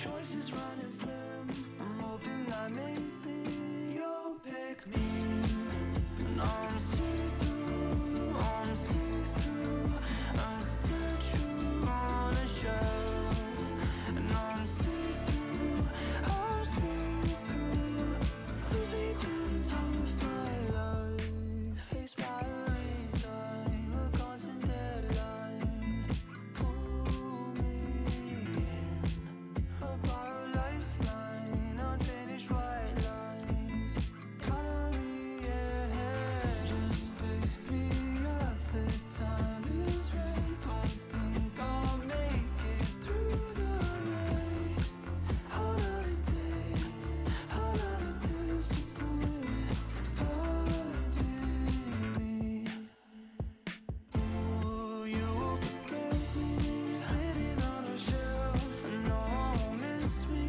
choices running slim. I'm hoping that maybe you'll pick me. And I'm see-through, I'm see-through. I'm still true on a shelf. And I'm see-through, I'm see-through. Losing the time of my life. Expiring time, a constant deadline. Pull me in. A borrowed lifeline, unfinished white lines. Coloring ahead. Just pick me up, the time is right. Don't think I'll make it through the night. Another day, another disappointment finding me. Ooh, you will forget me, sitting on a shelf. And no one will miss me.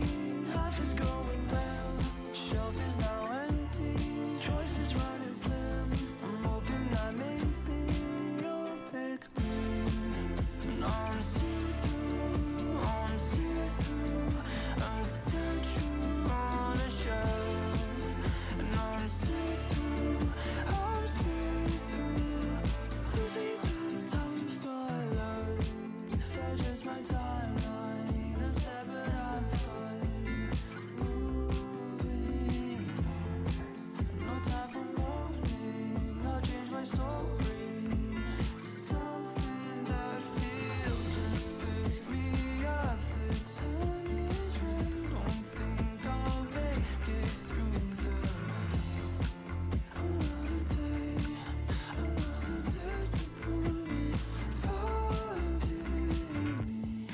Life is going well. Shelf is now empty. Choices running slim. I'm hoping that maybe you'll pick me. And I'm see-through, I'm see-through. I'm still true on a shelf. And I'm see-through, I'm see-through. Losing the time of my life. Adjust my timeline. I'm sad but I'm fine. Moving on. No time for warning. I'll change my story to something that feels. Just pick me up. The time is right. Don't think I'll make it through the night. Another day, another disappointment finding me.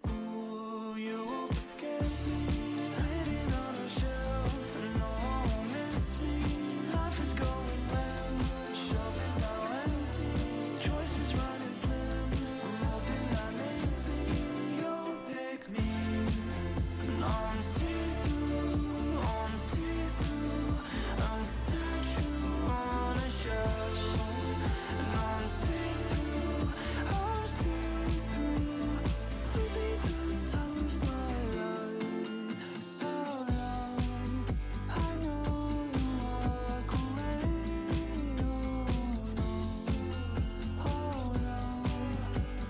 Ooh, you will forget me, sitting on a shelf. And no one will miss me. Life is going well. Shelf is now empty. Choices running slim. I'm hoping that maybe you'll pick me. And I'm see-through, I'm see-through. I'm still true on a shelf. And I'm see-through, I'm see-through. Losing the time of my life. So long, I know you walk away. Oh no,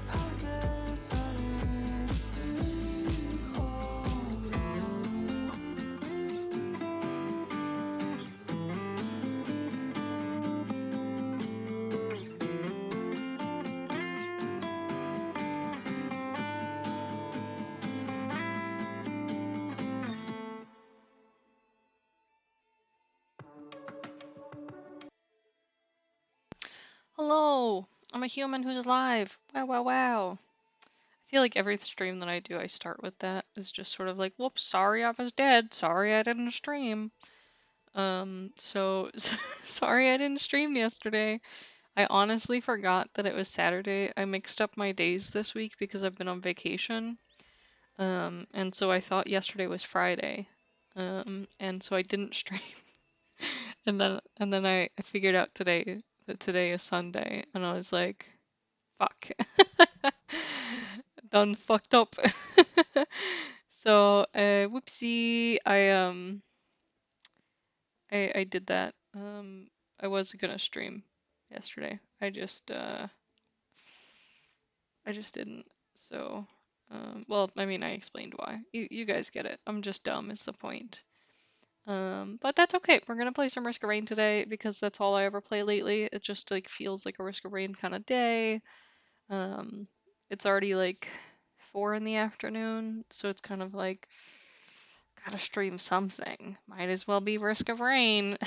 I guess I need to stay. Hold Hello, I'm a human who's alive. Wow, wow, wow. I feel like every stream that I do, I start with that. It's just sort of like, whoops, sorry I was dead. Sorry I didn't stream. So sorry I didn't stream yesterday. I honestly forgot that it was Saturday. I mixed up my days this week because I've been on vacation. And so I thought yesterday was Friday. And so I didn't stream. And then I figured out today that today is Sunday, and I was like, fuck. Done fucked up. So, whoopsie, I did that. I was gonna stream yesterday. I just didn't. So, well, I mean, I explained why. You guys get it. I'm just dumb is the point. But that's okay. We're gonna play some Risk of Rain today because that's all I ever play lately. It just like feels like a Risk of Rain kind of day. Um, it's already like 4 in the afternoon, so it's kind of like gotta stream something. Might as well be Risk of Rain.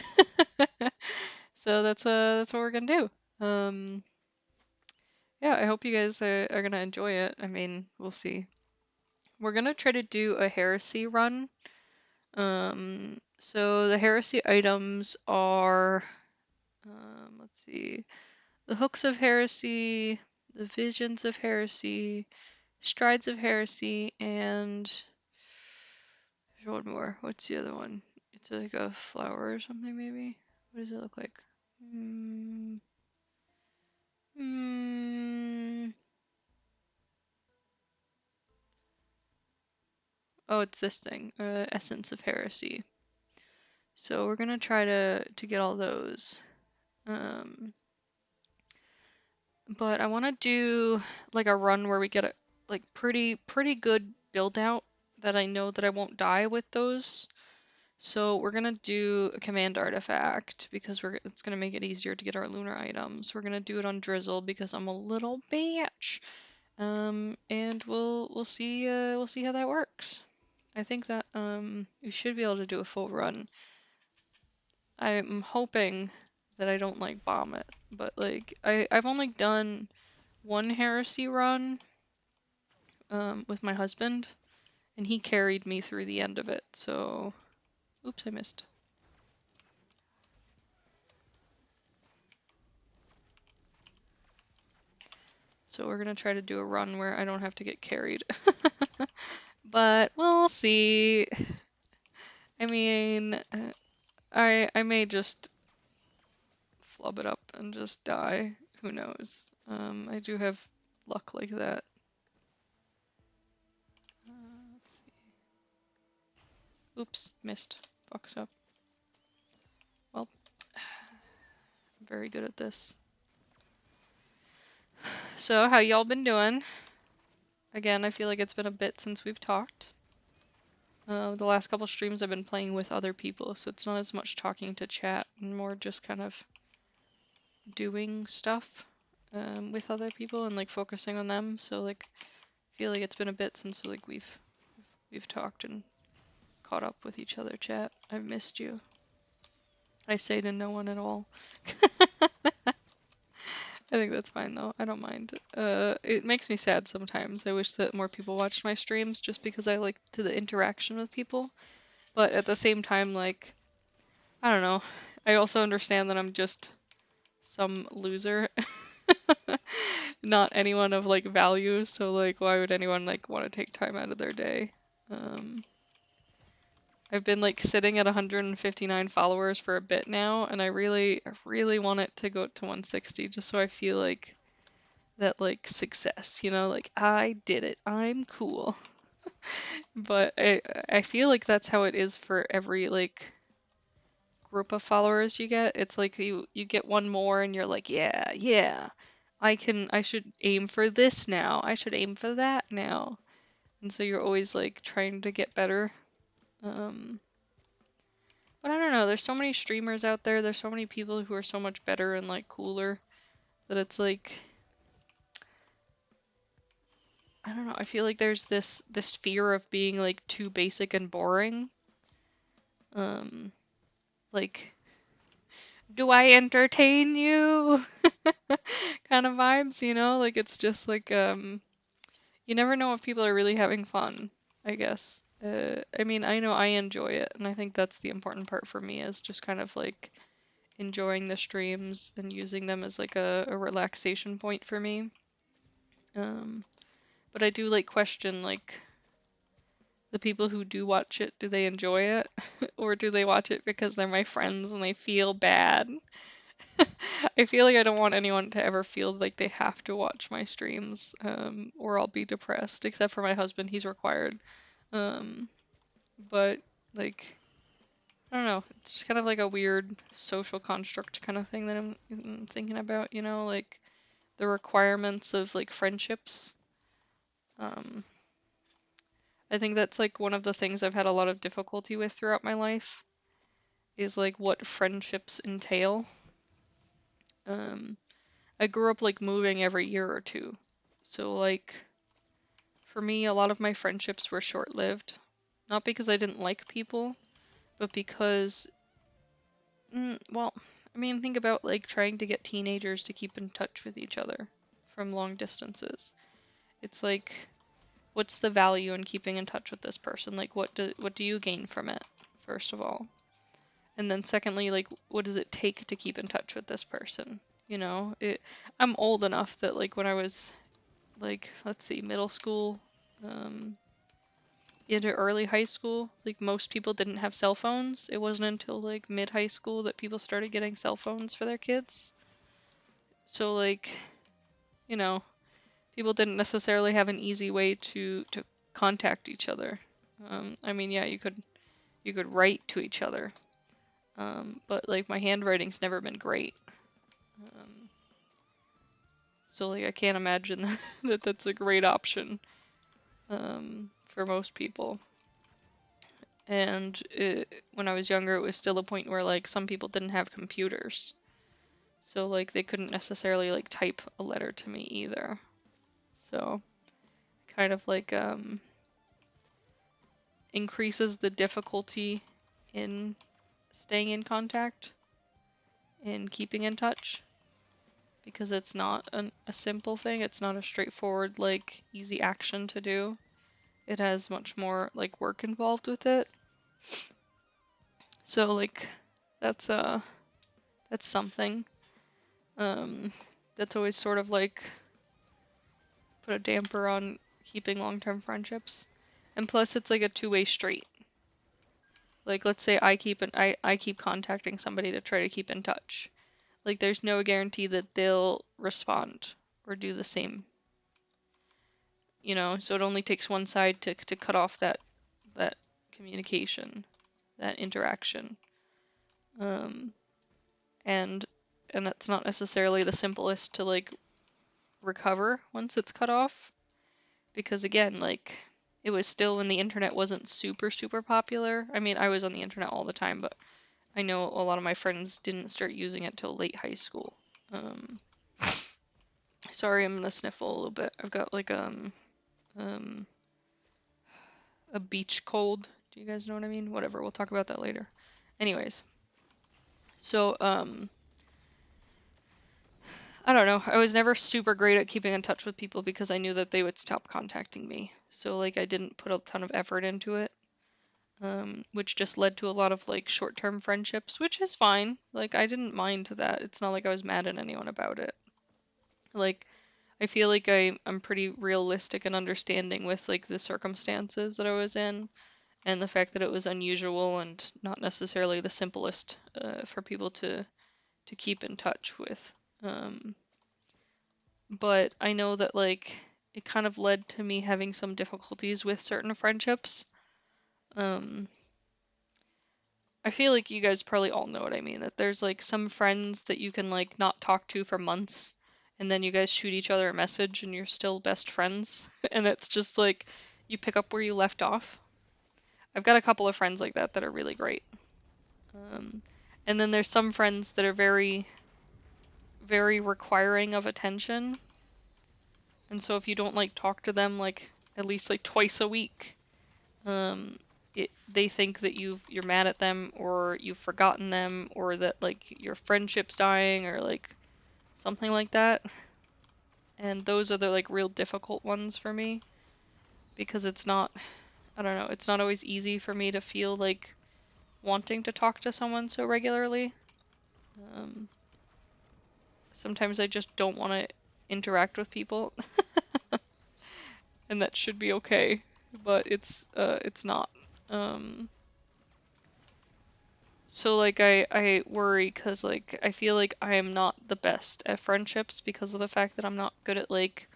So that's what we're gonna do. Yeah, I hope you guys are gonna enjoy it. I mean, we'll see. We're gonna try to do a Heresy run. So the Heresy items are, let's see, the Hooks of Heresy, the Visions of Heresy, Strides of Heresy, and there's one more. What's the other one? It's like a flower or something, maybe? What does it look like? Mm, mm, Oh, it's this thing, Essence of Heresy. So we're gonna try to get all those. Um, but I want to do like a run where we get a like pretty good build out that I know that I won't die with those. So we're gonna do a command artifact because it's gonna make it easier to get our lunar items. We're gonna do it on Drizzle because I'm a little bitch. And we'll see how that works. I think that we should be able to do a full run. I'm hoping that I don't like bomb it, but like I've only done one heresy run with my husband, and he carried me through the end of it. So, oops, I missed. So we're gonna try to do a run where I don't have to get carried. But we'll see. I mean, I may just flub it up and just die. Who knows? I do have luck like that. Let's see. Oops, missed. Fucks up. Well, I'm very good at this. So, how y'all been doing? Again, I feel like it's been a bit since we've talked. The last couple streams I've been playing with other people, so it's not as much talking to chat and more just kind of doing stuff with other people and like focusing on them. So like, I feel like it's been a bit since like we've talked and caught up with each other. Chat, I've missed you. I say to no one at all. I think that's fine though. I don't mind. It makes me sad sometimes. I wish that more people watched my streams just because I like the interaction with people. But at the same time, like, I don't know. I also understand that I'm just some loser. Not anyone of like value, so like why would anyone like want to take time out of their day? Um, I've been like sitting at 159 followers for a bit now, and I really want it to go to 160 just so I feel like that like success, you know, like I did it. I'm cool. But I feel like that's how it is for every like group of followers you get. It's like you get one more and you're like, yeah, yeah. I should aim for this now. I should aim for that now. And so you're always like trying to get better. Um but I don't know, there's so many streamers out there. There's so many people who are so much better and like cooler that it's like I don't know. I feel like there's this fear of being like too basic and boring. Um like do I entertain you? kind of vibes, you know? Like it's just like you never know if people are really having fun, I guess. I mean, I know I enjoy it, and I think that's the important part for me is just kind of like enjoying the streams and using them as like a relaxation point for me. Um, but I do like question like the people who do watch it, do they enjoy it? Or do they watch it because they're my friends and they feel bad? I feel like I don't want anyone to ever feel like they have to watch my streams, or I'll be depressed, except for my husband, he's required. Um, but like, I don't know, it's just kind of like a weird social construct kind of thing that I'm thinking about, you know, like the requirements of like friendships. Um, I think that's like one of the things I've had a lot of difficulty with throughout my life is like what friendships entail. Um, I grew up like moving every year or two. So like for me, a lot of my friendships were short-lived. Not because I didn't like people, but because well, I mean, think about like trying to get teenagers to keep in touch with each other from long distances. It's like what's the value in keeping in touch with this person? Like what do you gain from it, first of all? And then secondly, like what does it take to keep in touch with this person? You know, I'm old enough that like when I was like let's see, middle school, um, into early high school, like most people didn't have cell phones. It wasn't until like mid high school that people started getting cell phones for their kids. So like, you know, people didn't necessarily have an easy way to contact each other. I mean, yeah, you could write to each other, but like my handwriting's never been great. Um, so like I can't imagine that that's a great option for most people. And when I was younger, it was still a point where like some people didn't have computers, so like they couldn't necessarily like type a letter to me either. So kind of like increases the difficulty in staying in contact and keeping in touch because it's not a simple thing. It's not a straightforward like easy action to do. It has much more like work involved with it. So like that's that's something um that's always sort of like put a damper on keeping long-term friendships. And plus it's like a two-way street. Like let's say I keep contacting somebody to try to keep in touch. Like there's no guarantee that they'll respond or do the same. You know, so it only takes one side to cut off that communication, that interaction. Um and and that's not necessarily the simplest to like recover once it's cut off because again, like it was still when the internet wasn't super popular. I mean, I was on the internet all the time, but I know a lot of my friends didn't start using it till late high school. Um, sorry, I'm gonna sniffle a little bit. I've got like um a beach cold. Do you guys know what I mean? Whatever, we'll talk about that later. Anyways, so I don't know. I was never super great at keeping in touch with people because I knew that they would stop contacting me. So like I didn't put a ton of effort into it. Which just led to a lot of like short-term friendships, which is fine. Like I didn't mind that. It's not like I was mad at anyone about it. Like I feel like I'm pretty realistic and understanding with like the circumstances that I was in and the fact that it was unusual and not necessarily the simplest for people to keep in touch with. Um, but I know that like it kind of led to me having some difficulties with certain friendships. Um, I feel like you guys probably all know what I mean, that there's like some friends that you can like not talk to for months and then you guys shoot each other a message and you're still best friends and it's just like you pick up where you left off. I've got a couple of friends like that that are really great. Um, and then there's some friends that are very requiring of attention. And so if you don't like talk to them like at least like twice a week, um, they think that you're mad at them or you've forgotten them or that like your friendship's dying or like something like that. And those are the like real difficult ones for me because it's not, I don't know, it's not always easy for me to feel like wanting to talk to someone so regularly. Um, Sometimes I just don't want to interact with people, and that should be okay, but it's not. Um, So like I worry because like I feel like I am not the best at friendships because of the fact that I'm not good at like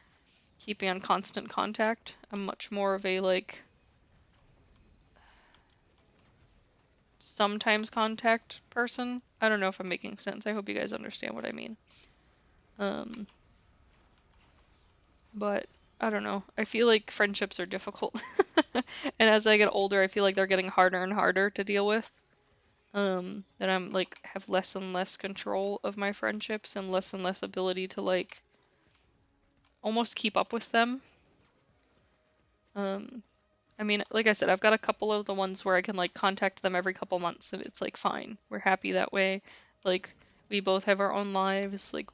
keeping on constant contact. I'm much more of a like sometimes contact person. I don't know if I'm making sense. I hope you guys understand what I mean. Um, but I don't know. I feel like friendships are difficult. And as I get older, I feel like they're getting harder and harder to deal with. That I'm like have less and less control of my friendships and less ability to like almost keep up with them. Um, I mean, like I said, I've got a couple of the ones where I can like contact them every couple months and it's like fine. We're happy that way. Like we both have our own lives. Like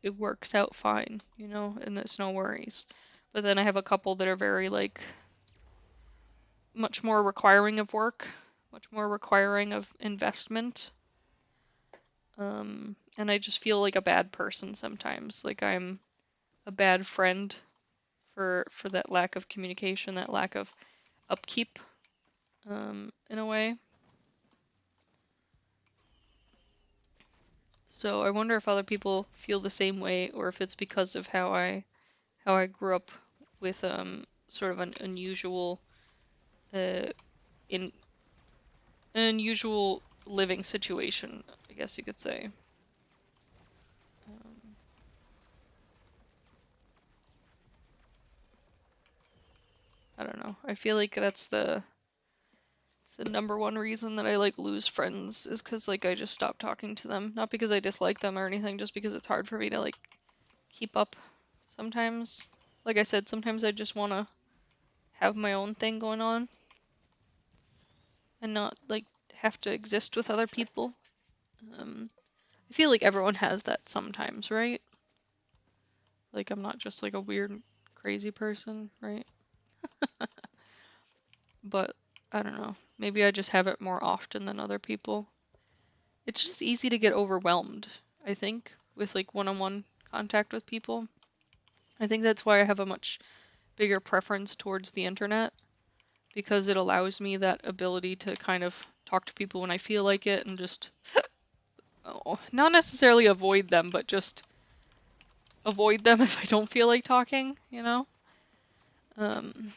it works out fine, you know, and there's no worries. But then I have a couple that are very like much more requiring of work, much more requiring of investment. And I just feel like a bad person sometimes. Like I'm a bad friend for that lack of communication, that lack of upkeep, in a way. So I wonder if other people feel the same way, or if it's because of how I grew up with sort of an unusual in an unusual living situation, I guess you could say. Um, I don't know. I feel like it's the number one reason that I like lose friends is because like I just stop talking to them. Not because I dislike them or anything, just because it's hard for me to like keep up sometimes. Like I said, sometimes I just want to have my own thing going on and not like have to exist with other people. Um, I feel like everyone has that sometimes, right? Like I'm not just like a weird, crazy person, right? But I don't know. Maybe I just have it more often than other people. It's just easy to get overwhelmed, I think, with like one-on-one contact with people. I think that's why I have a much bigger preference towards the internet because it allows me that ability to kind of talk to people when I feel like it and just not necessarily avoid them, but just avoid them if I don't feel like talking, you know? Um,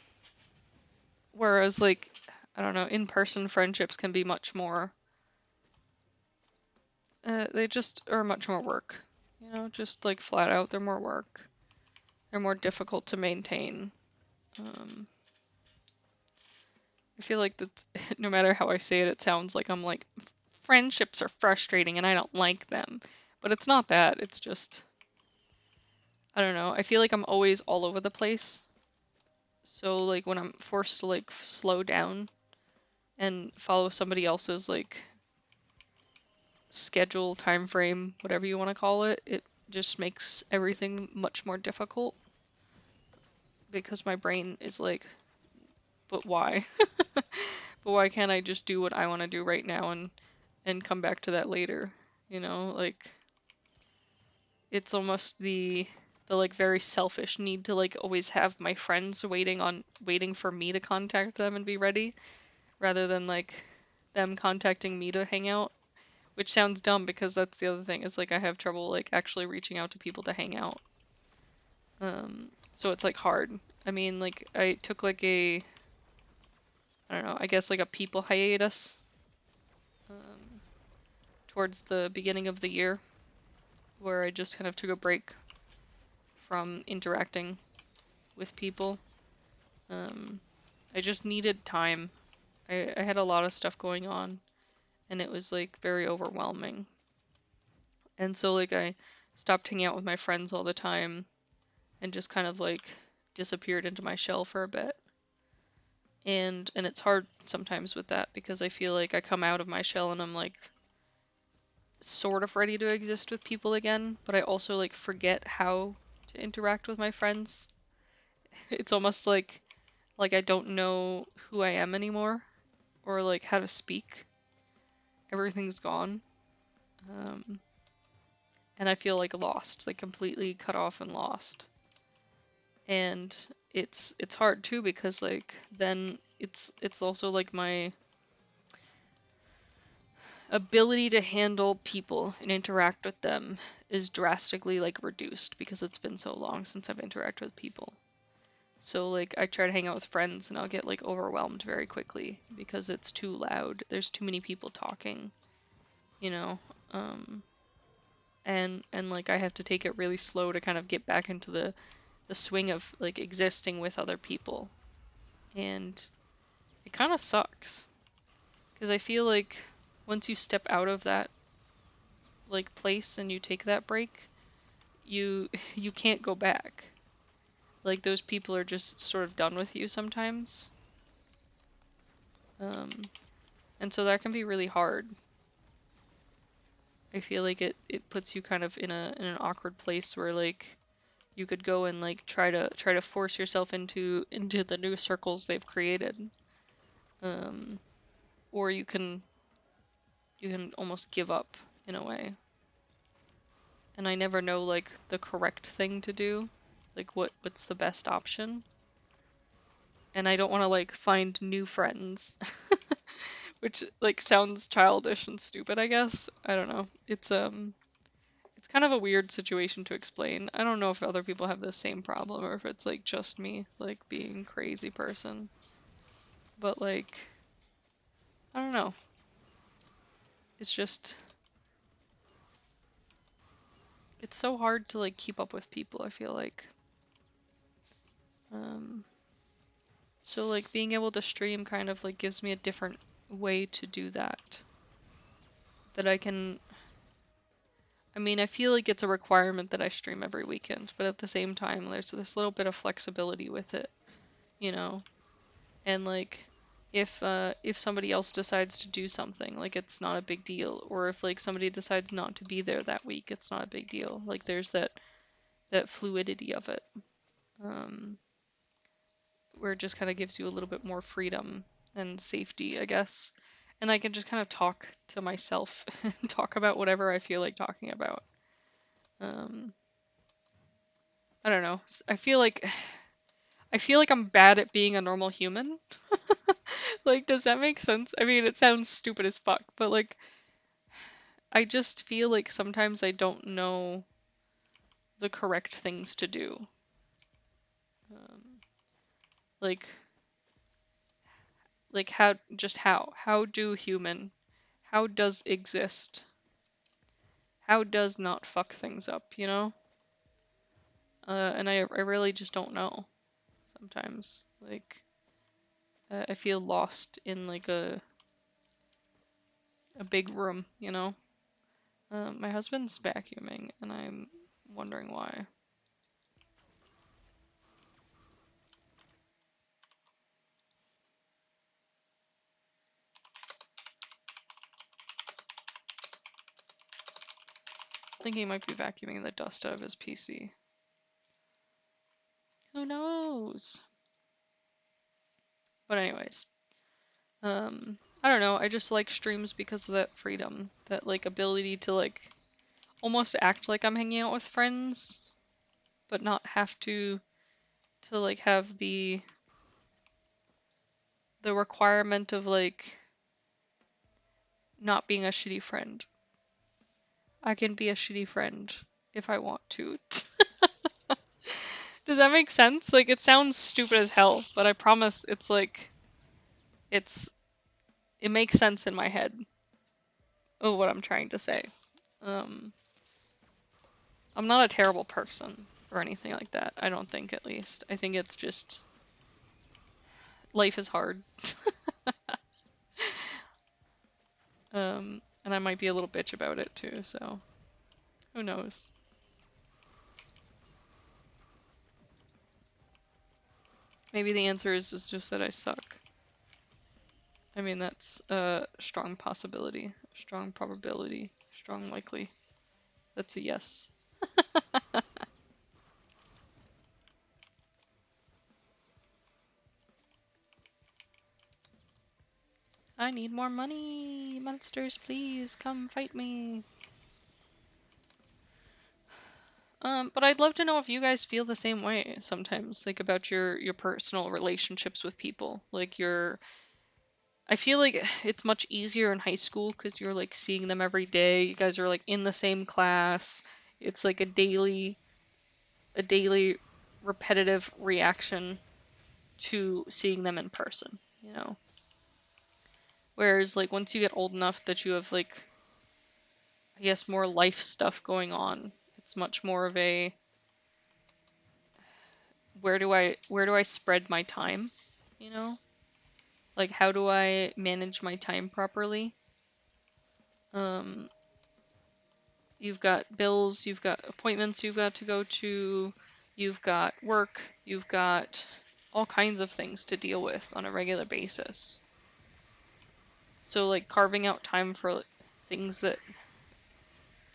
Whereas like I don't know, in-person friendships can be much more they just are much more work. You know, just like flat out, they're more work. They're more difficult to maintain. Um, I feel like that no matter how I say it, it sounds like I'm like, friendships are frustrating and I don't like them. But it's not that. It's just, I don't know. I feel like I'm always all over the place. So like when I'm forced to like slow down and follow somebody else's like schedule, time frame, whatever you want to call it, it just makes everything much more difficult because my brain is like, but why? But why can't I just do what I want to do right now and come back to that later? You know, like it's almost the like very selfish need to like always have my friends waiting for me to contact them and be ready rather than like them contacting me to hang out, which sounds dumb because that's the other thing is like I have trouble like actually reaching out to people to hang out. So it's like hard. I mean, like I took like a I don't know, I guess like a people hiatus um, towards the beginning of the year where I just kind of took a break from interacting with people. Um, I just needed time. I had a lot of stuff going on and it was like very overwhelming. And so like I stopped hanging out with my friends all the time and just kind of like disappeared into my shell for a bit. And it's hard sometimes with that because I feel like I come out of my shell and I'm like sort of ready to exist with people again, but I also like forget how to interact with my friends. It's almost like I don't know who I am anymore or like how to speak. Everything's gone. Um, and I feel like lost, like completely cut off and lost. And it's hard too because like then it's also like my ability to handle people and interact with them is drastically like reduced because it's been so long since I've interacted with people. So like I try to hang out with friends and I'll get like overwhelmed very quickly because it's too loud. There's too many people talking, you know. Um and like I have to take it really slow to kind of get back into the swing of like existing with other people. And it kind of sucks because I feel like once you step out of that like place and you take that break, you you can't go back. Like those people are just sort of done with you sometimes. Um, and so that can be really hard. I feel like it puts you kind of in an awkward place where like you could go and like try to force yourself into the new circles they've created. Um, or you can almost give up in a way. And I never know like the correct thing to do, like what's the best option. And I don't want to like find new friends, which like sounds childish and stupid, I guess. I don't know. It's kind of a weird situation to explain. I don't know if other people have the same problem or if it's like just me, like being crazy person. but like, I don't know. It's just, it's so hard to like keep up with people, I feel like. Um, so like being able to stream kind of like gives me a different way to do that. That I can, I mean, I feel like it's a requirement that I stream every weekend, but at the same time, there's this little bit of flexibility with it, you know? And like, if somebody else decides to do something, like it's not a big deal. Or if like somebody decides not to be there that week, it's not a big deal. Like there's that fluidity of it, um, where it just kind of gives you a little bit more freedom and safety, I guess. And I can just kind of talk to myself and talk about whatever I feel like talking about. Um, I don't know. I feel like I'm bad at being a normal human. Like, does that make sense? I mean, it sounds stupid as fuck, but like, I just feel like sometimes I don't know the correct things to do. Um, like, how do human, how does exist, how does not fuck things up, you know? And I really just don't know sometimes. Like, I feel lost in like a big room, you know? My husband's vacuuming, and I'm wondering why. I think he might be vacuuming the dust out of his PC. Who knows? But anyways, I don't know. I just like streams because of that freedom, that like ability to like almost act like I'm hanging out with friends, but not have to like have the requirement of like not being a shitty friend. I can be a shitty friend if I want to. Does that make sense? Like it sounds stupid as hell, but I promise it's like it's it makes sense in my head of what I'm trying to say. Um, I'm not a terrible person or anything like that. I don't think, at least. I think it's just life is hard. And I might be a little bitch about it too, so who knows? Maybe the answer is just that I suck. I mean, that's a strong possibility, strong probability, strong likely. That's a yes. I need more money! Monsters, please come fight me! But I'd love to know if you guys feel the same way sometimes, like about your personal relationships with people. Like I feel like it's much easier in high school because you're like seeing them every day. You guys are like in the same class. It's like a daily repetitive reaction to seeing them in person, you know? Whereas like once you get old enough that you have like I guess more life stuff going on, it's much more of a where do I spread my time, you know? Like how do I manage my time properly? Um, you've got bills, you've got appointments you've got to go to, you've got work, you've got all kinds of things to deal with on a regular basis. So like carving out time for things that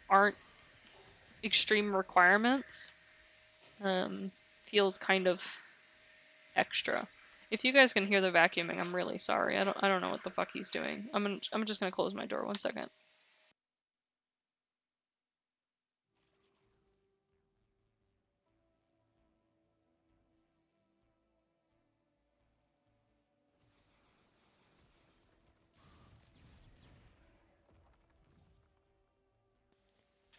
aren't extreme requirements um, feels kind of extra. If you guys can hear the vacuuming, I'm really sorry. I don't know what the fuck he's doing. I'm just gonna close my door 1 second.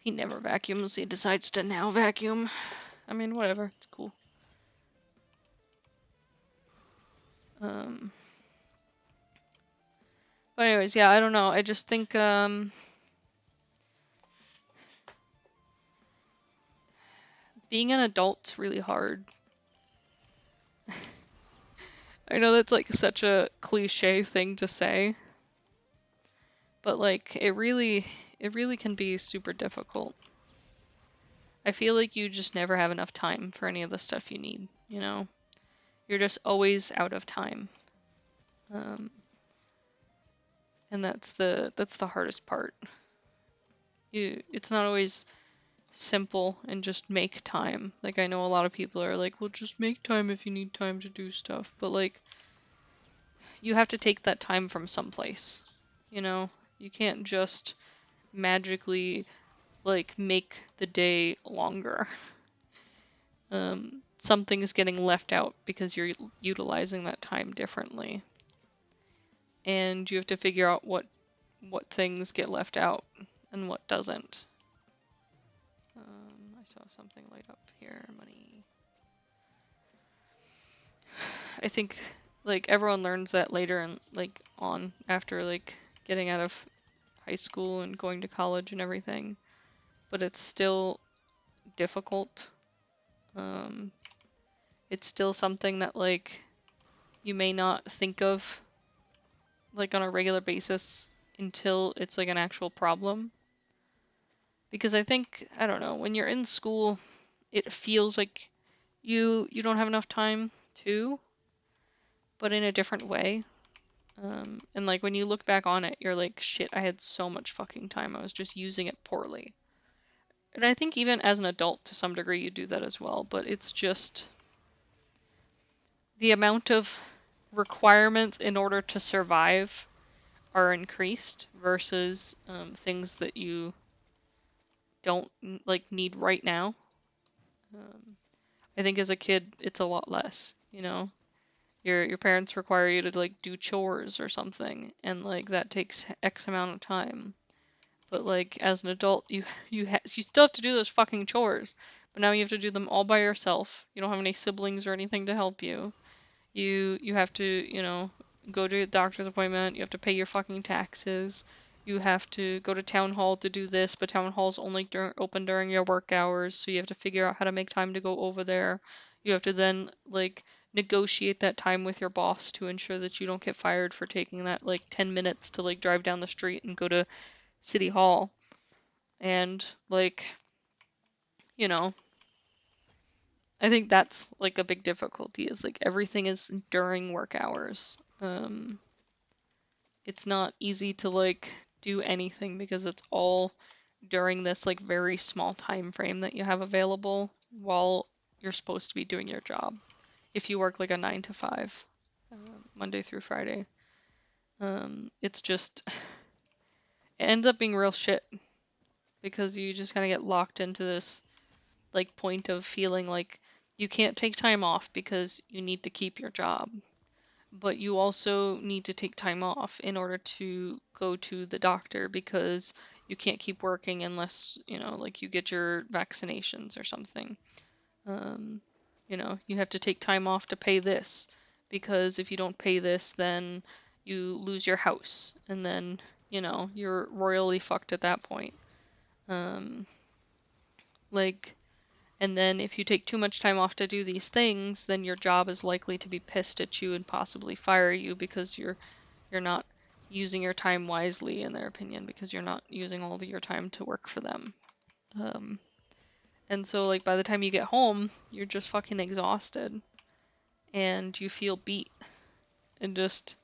He never vacuums. He decides to now vacuum. I mean, whatever. It's cool. Um, But anyways, yeah, I don't know. I just think being an adult's really hard. I know that's like such a cliche thing to say, but like it really can be super difficult. I feel like you just never have enough time for any of the stuff you need, you know? You're just always out of time. Um, and that's the hardest part. It's not always simple and just make time. Like I know a lot of people are like, well, just make time if you need time to do stuff. But like you have to take that time from someplace, you know? You can't just magically like make the day longer. Something is getting left out because you're utilizing that time differently. And you have to figure out what things get left out and what doesn't. I saw something light up here. Money. I think like everyone learns that later and like on after like getting out of high school and going to college and everything, but it's still difficult. Um, it's still something that like you may not think of like on a regular basis until it's like an actual problem. Because I think, I don't know, when you're in school, it feels like you don't have enough time too, but in a different way. And like when you look back on it, you're like, shit, I had so much fucking time. I was just using it poorly. And I think even as an adult, to some degree, you do that as well, but it's just the amount of requirements in order to survive are increased versus things that you don't like need right now. Um, I think as a kid, it's a lot less, you know? Your parents require you to like do chores or something, and like that takes X amount of time. But like as an adult, you still have to do those fucking chores, but now you have to do them all by yourself. You don't have any siblings or anything to help you. You have to, go to a doctor's appointment, you have to pay your fucking taxes. You have to go to town hall to do this, but town hall's only open during your work hours, so you have to figure out how to make time to go over there. You have to then like negotiate that time with your boss to ensure that you don't get fired for taking that like 10 minutes to like drive down the street and go to city hall. And like, you know, I think that's like a big difficulty is like everything is during work hours. It's not easy to like do anything because it's all during this like very small time frame that you have available while you're supposed to be doing your job. If you work like a 9 to 5, Monday through Friday, it's just it ends up being real shit because you just kind of get locked into this like point of feeling like you can't take time off because you need to keep your job, but you also need to take time off in order to go to the doctor because you can't keep working unless, like you get your vaccinations or something. Um, you have to take time off to pay this because if you don't pay this, then you lose your house and then, you're royally fucked at that point. Um, like And then if you take too much time off to do these things, then your job is likely to be pissed at you and possibly fire you because you're not using your time wisely in their opinion because you're not using all of your time to work for them. Um, and so like by the time you get home, you're just fucking exhausted and you feel beat and just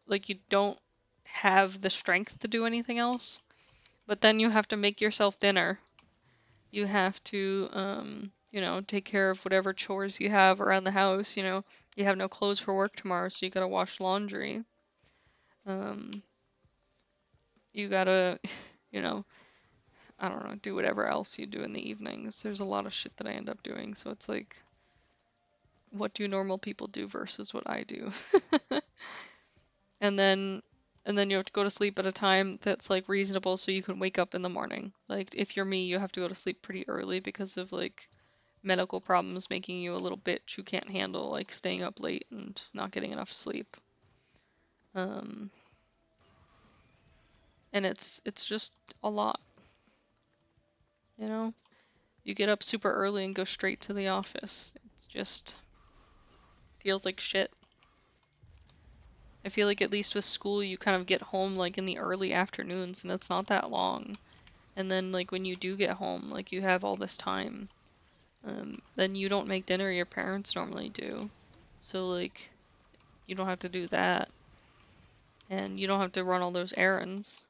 like you don't have the strength to do anything else. But then you have to make yourself dinner. You have to, take care of whatever chores you have around the house. You have no clothes for work tomorrow, so you gotta wash laundry. Um, you gotta, you know, I don't know, do whatever else you do in the evenings. There's a lot of shit that I end up doing, so it's like, what do normal people do versus what I do? And then, and then you have to go to sleep at a time that's like reasonable so you can wake up in the morning. Like if you're me, you have to go to sleep pretty early because of like medical problems making you a little bitch who can't handle like staying up late and not getting enough sleep. Um, and it's just a lot, you know? You get up super early and go straight to the office. It's just feels like shit. I feel like at least with school you kind of get home like in the early afternoons and it's not that long. And then like when you do get home, like you have all this time. Then you don't make dinner, your parents normally do. So like you don't have to do that. And you don't have to run all those errands.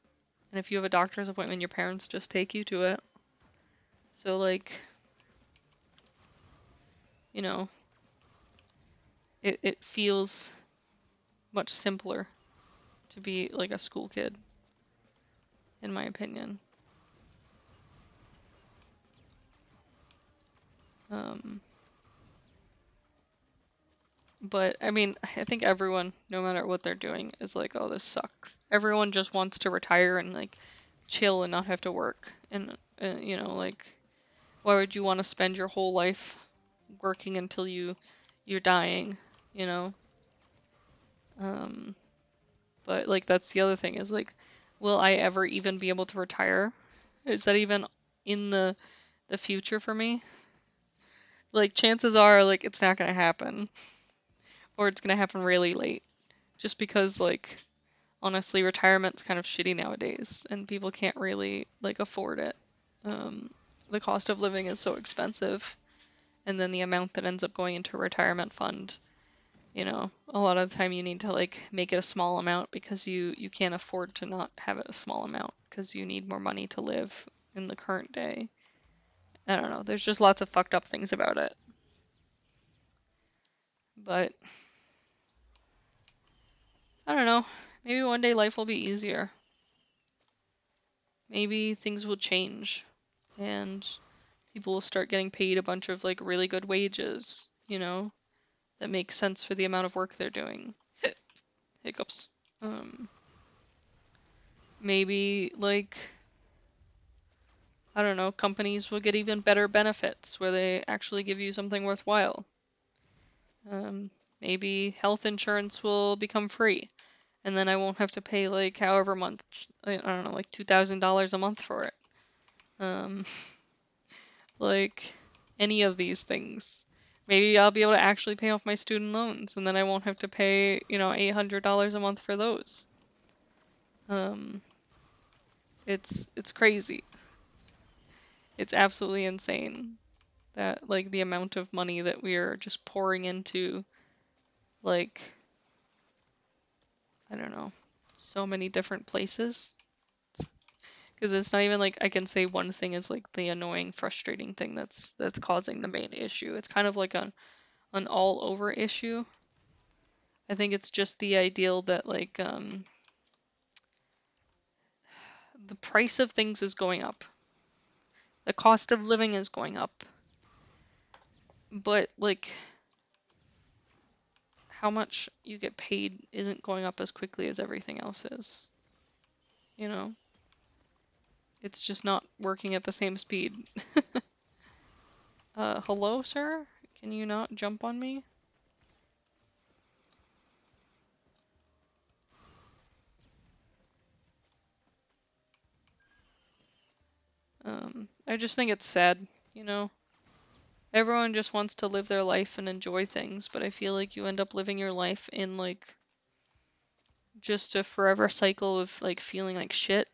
And if you have a doctor's appointment, your parents just take you to it. So like, you know, it feels much simpler to be like a school kid, in my opinion. Um, but I mean, I think everyone, no matter what they're doing, is like, oh, this sucks. Everyone just wants to retire and like chill and not have to work. And you know, like, why would you want to spend your whole life working until you're dying, you know? Um, but like that's the other thing is like, will I ever even be able to retire? Is that even in the future for me? Like chances are like it's not gonna happen, or it's gonna happen really late, just because like honestly retirement's kind of shitty nowadays, and people can't really like afford it. Um, the cost of living is so expensive, and then the amount that ends up going into a retirement fund, you know, a lot of the time you need to like make it a small amount because you can't afford to not have it a small amount because you need more money to live in the current day. I don't know. There's just lots of fucked up things about it. But I don't know. Maybe one day life will be easier. Maybe things will change and people will start getting paid a bunch of like really good wages, you know, that makes sense for the amount of work they're doing. Hiccups. Um, maybe like I don't know, companies will get even better benefits where they actually give you something worthwhile. Um, maybe health insurance will become free, and then I won't have to pay like however much, I don't know, like $2,000 a month for it. Um, like any of these things. Maybe I'll be able to actually pay off my student loans, and then I won't have to pay, you know, $800 a month for those. Um, it's crazy. It's absolutely insane that like the amount of money that we are just pouring into like I don't know, so many different places. Because it's not even like I can say one thing is like the annoying, frustrating thing that's causing the main issue. It's kind of like an all over issue. I think it's just the ideal that like the price of things is going up. The cost of living is going up. But like how much you get paid isn't going up as quickly as everything else is. You know? It's just not working at the same speed. Hello, sir? Can you not jump on me? I just think it's sad, you know? Everyone just wants to live their life and enjoy things, but I feel like you end up living your life in like just a forever cycle of like feeling like shit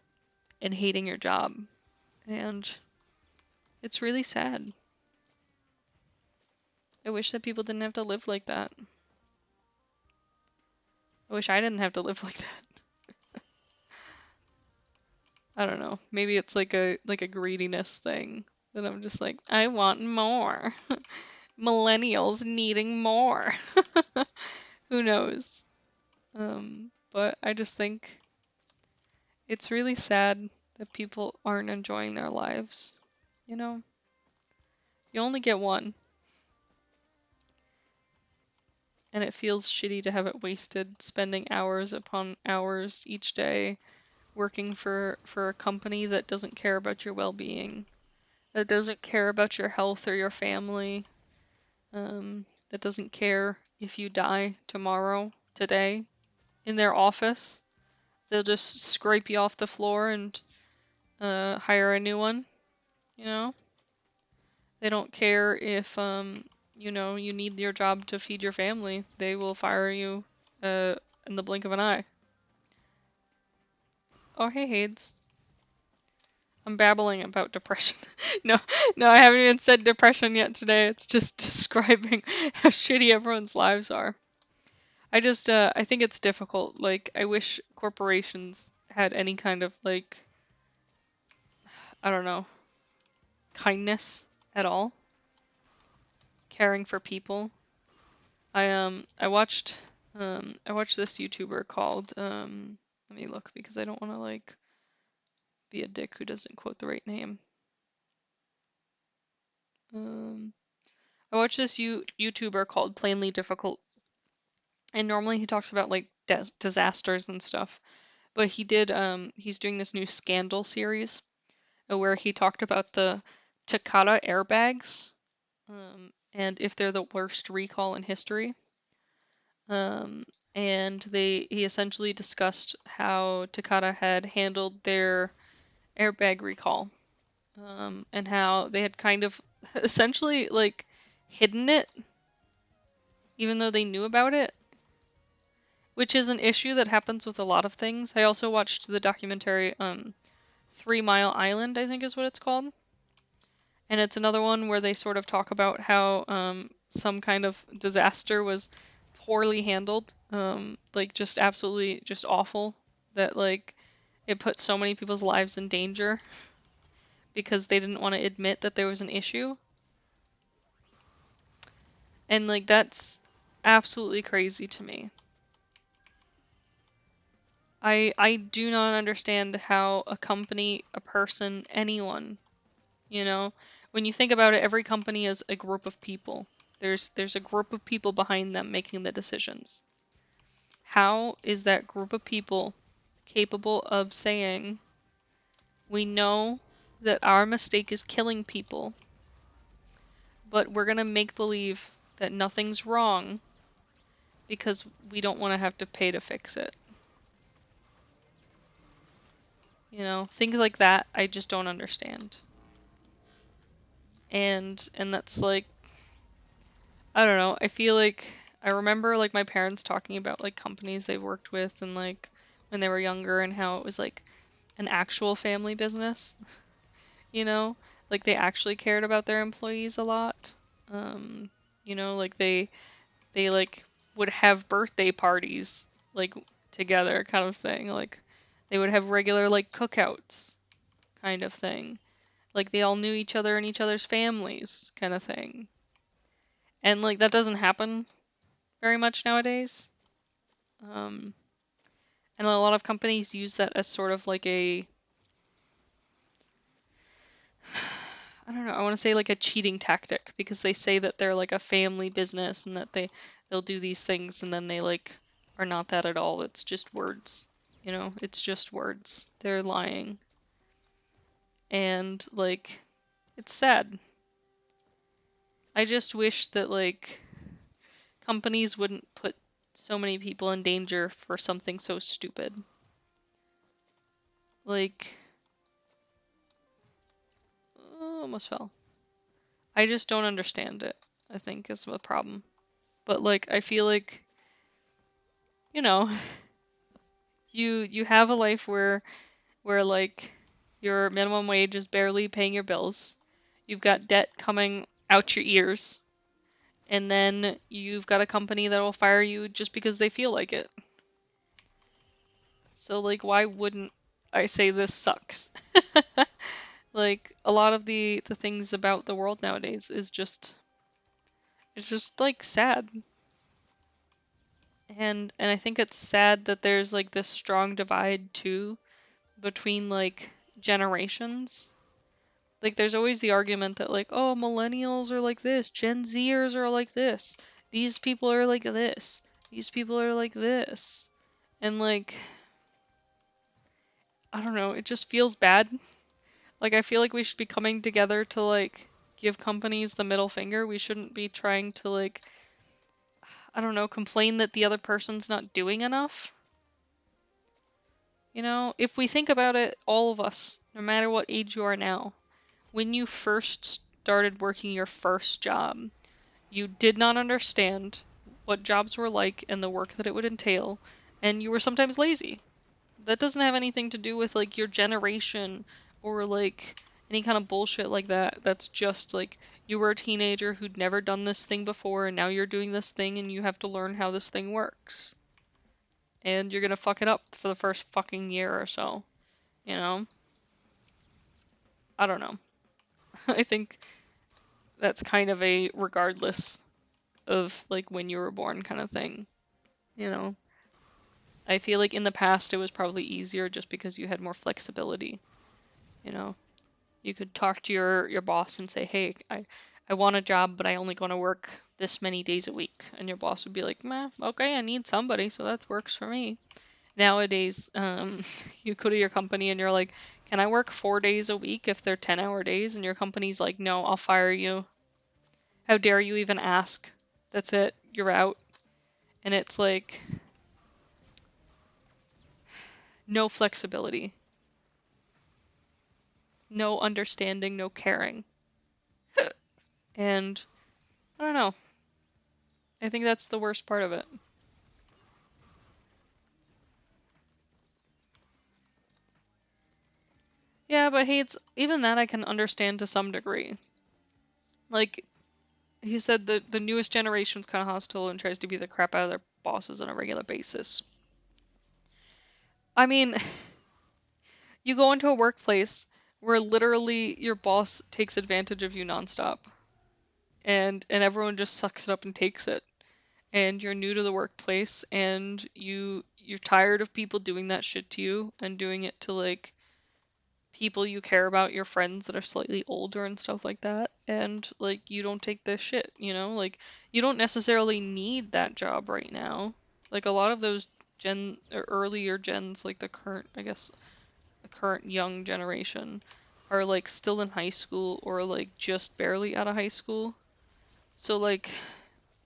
and hating your job. And it's really sad. I wish that people didn't have to live like that. I wish I didn't have to live like that. I don't know. Maybe it's like a greediness thing that I'm just like, I want more. Millennials needing more. Who knows? But I just think it's really sad that people aren't enjoying their lives. You know, you only get one, and it feels shitty to have it wasted spending hours upon hours each day working for a company that doesn't care about your well-being, that doesn't care about your health or your family, that doesn't care if you die tomorrow, today. in their office. They'll just scrape you off the floor and hire a new one, you know? They don't care if you need your job to feed your family. They will fire you uh in the blink of an eye. Oh, hey, Hades. I'm babbling about depression. No, no, I haven't even said depression yet today. It's just describing how shitty everyone's lives are. I think it's difficult. Like, I wish corporations had any kind of, like, I don't know, kindness at all, caring for people. I watched this YouTuber called let me look because I don't want to like be a dick who doesn't quote the right name. Um I watched this YouTuber called Plainly Difficult, and normally he talks about like disasters and stuff, but he's doing this new scandal series where he talked about the Takata airbags, and if they're the worst recall in history. Um, and he essentially discussed how Takata had handled their airbag recall, and how they had kind of essentially like hidden it, even though they knew about it, which is an issue that happens with a lot of things. I also watched the documentary 3 Mile Island, I think is what it's called. And it's another one where they sort of talk about how some kind of disaster was poorly handled, like just absolutely just awful, that like it put so many people's lives in danger because they didn't want to admit that there was an issue. And like that's absolutely crazy to me. I do not understand how a company, a person, anyone, you know, when you think about it, every company is a group of people. There's a group of people behind them making the decisions. How is that group of people capable of saying, we know that our mistake is killing people, but we're gonna make believe that nothing's wrong because we don't want to have to pay to fix it? You know, things like that I just don't understand. And that's like, I don't know, I feel like I remember like my parents talking about like companies they worked with and like when they were younger and how it was like an actual family business, you know? Like they actually cared about their employees a lot. Um, like they like would have birthday parties like together kind of thing. Like they would have regular like cookouts kind of thing. Like they all knew each other and each other's families kind of thing. And like that doesn't happen very much nowadays. Um, and a lot of companies use that as sort of like a, I don't know, I want to say like a cheating tactic because they say that they're like a family business and that they'll do these things and then they like are not that at all. It's just words. It's just words. They're lying. And like it's sad. I just wish that like companies wouldn't put so many people in danger for something so stupid. Like, almost fell. I just don't understand it, I think is the problem. But like I feel like, you know, you have a life where like your minimum wage is barely paying your bills. You've got debt coming out your ears, and then you've got a company that will fire you just because they feel like it. So like why wouldn't I say this sucks? Like a lot of the things about the world nowadays is just it's just like sad. And I think it's sad that there's like this strong divide too between like generations. Like there's always the argument that like, oh, millennials are like this, Gen Zers are like this, these people are like this, these people are like this. And like, I don't know, it just feels bad. Like I feel like we should be coming together to like give companies the middle finger. We shouldn't be trying to like, I don't know, complain that the other person's not doing enough. You know, if we think about it, all of us, no matter what age you are now, when you first started working your first job, you did not understand what jobs were like and the work that it would entail, and you were sometimes lazy. That doesn't have anything to do with like your generation or like any kind of bullshit like that. That's just like you were a teenager who'd never done this thing before and now you're doing this thing and you have to learn how this thing works. And you're gonna fuck it up for the first fucking year or so, you know? I don't know. I think that's kind of a regardless of like when you were born kind of thing, you know? I feel like in the past it was probably easier just because you had more flexibility, you know? You could talk to your boss and say, "Hey, I want a job, but I only going to work this many days a week." And your boss would be like, "Meh, okay, I need somebody, so that works for me." Nowadays, you go to your company and you're like, "Can I work 4 days a week if they're 10-hour days?" And your company's like, "No, I'll fire you. How dare you even ask? That's it. You're out." And it's like no flexibility, no understanding, no caring. And I don't know. I think that's the worst part of it. Yeah, but hey, it's even that I can understand to some degree. Like he said, the newest generation's kind of hostile and tries to beat the crap out of their bosses on a regular basis. I mean, you go into a workplace where literally your boss takes advantage of you nonstop, and everyone just sucks it up and takes it. And you're new to the workplace, and you're tired of people doing that shit to you and doing it to like people you care about, your friends that are slightly older and stuff like that, and like you don't take this shit, you know? Like you don't necessarily need that job right now. Like a lot of those gen or earlier gens, like the current, I guess, the current young generation are like still in high school or like just barely out of high school. So like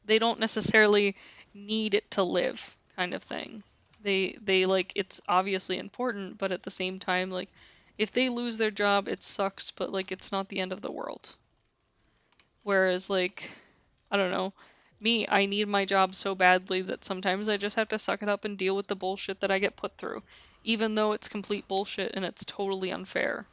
they don't necessarily need it to live kind of thing. They like it's obviously important, but at the same time like if they lose their job, it sucks, but like it's not the end of the world. Whereas like I don't know, me, I need my job so badly that sometimes I just have to suck it up and deal with the bullshit that I get put through, even though it's complete bullshit and it's totally unfair.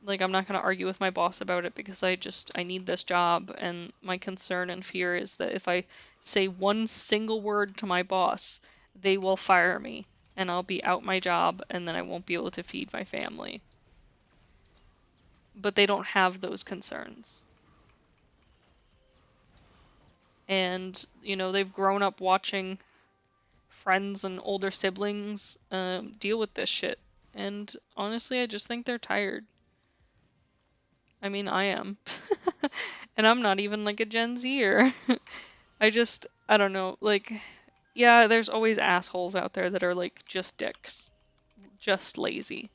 Like I'm not going to argue with my boss about it because I need this job, and my concern and fear is that if I say one single word to my boss, they will fire me and I'll be out my job and then I won't be able to feed my family. But they don't have those concerns. And, you know, they've grown up watching friends and older siblings deal with this shit. And honestly, I just think they're tired. I mean, I am. And I'm not even like a Gen Zer. I don't know, like, yeah, there's always assholes out there that are like just dicks, just lazy.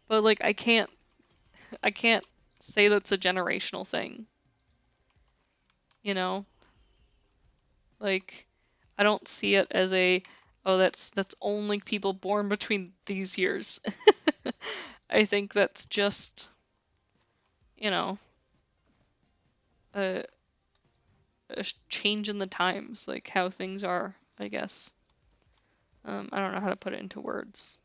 But like, I can't say that's a generational thing, you know? Like, I don't see it as oh, that's only people born between these years. I think that's just, you know, a, a change in the times, like how things are, I guess. I don't know how to put it into words.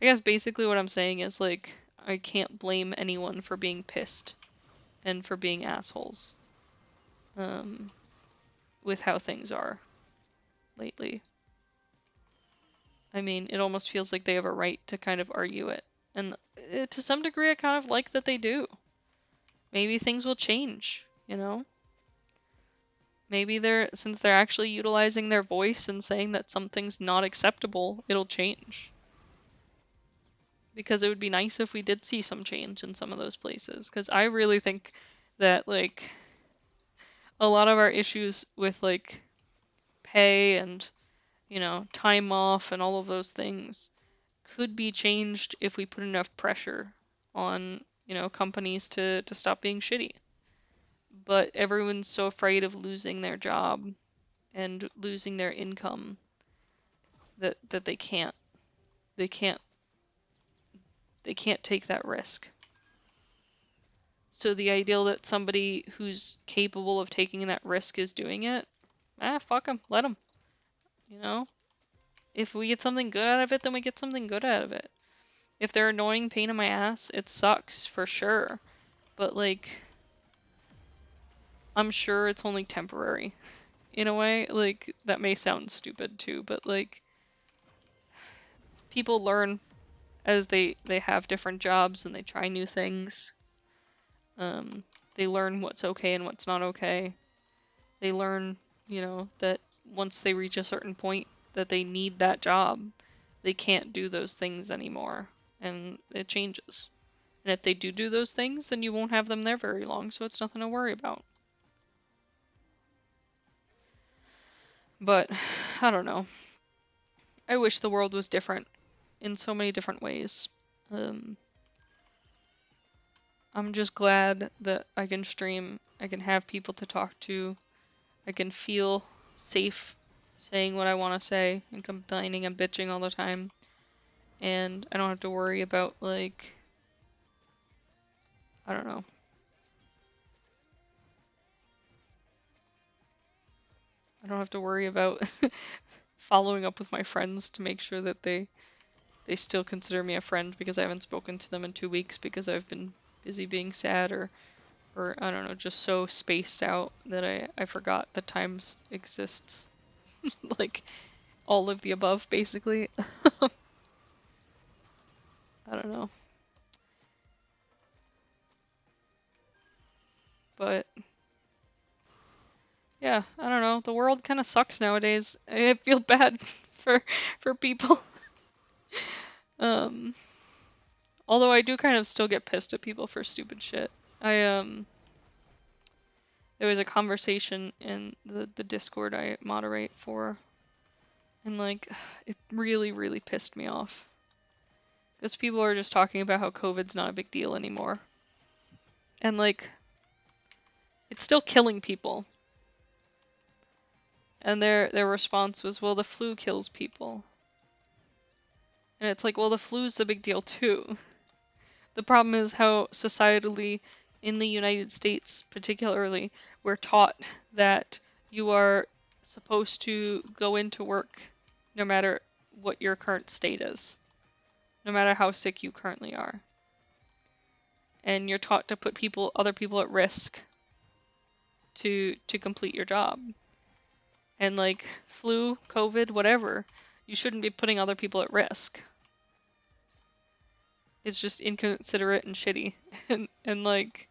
I guess basically what I'm saying is like I can't blame anyone for being pissed and for being assholes um, with how things are lately. I mean, it almost feels like they have a right to kind of argue it. And to some degree, I kind of like that they do. Maybe things will change, you know? Maybe since they're actually utilizing their voice and saying that something's not acceptable, it'll change. Because it would be nice if we did see some change in some of those places. Because I really think that, like, a lot of our issues with, like, pay and, you know, time off and all of those things could be changed if we put enough pressure on, you know, companies to stop being shitty. But everyone's so afraid of losing their job and losing their income that they can't. they can't take that risk. So the ideal that somebody who's capable of taking that risk is doing it, fuck them, let them. You know, if we get something good out of it, then we get something good out of it. If they're annoying pain in my ass, it sucks for sure. But like, I'm sure it's only temporary. In a way, like that may sound stupid too, but like people learn as they have different jobs and they try new things. They learn what's okay and what's not okay. They learn, that once they reach a certain point that they need that job, they can't do those things anymore, and it changes. And if they do those things, then you won't have them there very long, so it's nothing to worry about. But I don't know. I wish the world was different in so many different ways. I'm just glad that I can stream, I can have people to talk to, I can feel safe saying what I want to say and complaining and bitching all the time. And I don't have to worry about, like, I don't know. I don't have to worry about following up with my friends to make sure that they still consider me a friend because I haven't spoken to them in 2 weeks because I've been busy being sad or I don't know, just so spaced out that I forgot that time exists. Like, all of the above, basically. I don't know. But yeah, I don't know. The world kind of sucks nowadays. I feel bad for people. Um, although I do kind of still get pissed at people for stupid shit. There was a conversation in the Discord I moderate for, and like it really really pissed me off. Because people are just talking about how COVID's not a big deal anymore. And like it's still killing people. And their response was, well, the flu kills people. And it's like, well, the flu's a big deal too. The problem is how societally, in the United States particularly, we're taught that you are supposed to go into work no matter what your current state is, no matter how sick you currently are. And you're taught to put other people at risk to complete your job. And like flu, COVID, whatever, you shouldn't be putting other people at risk. It's just inconsiderate and shitty. And like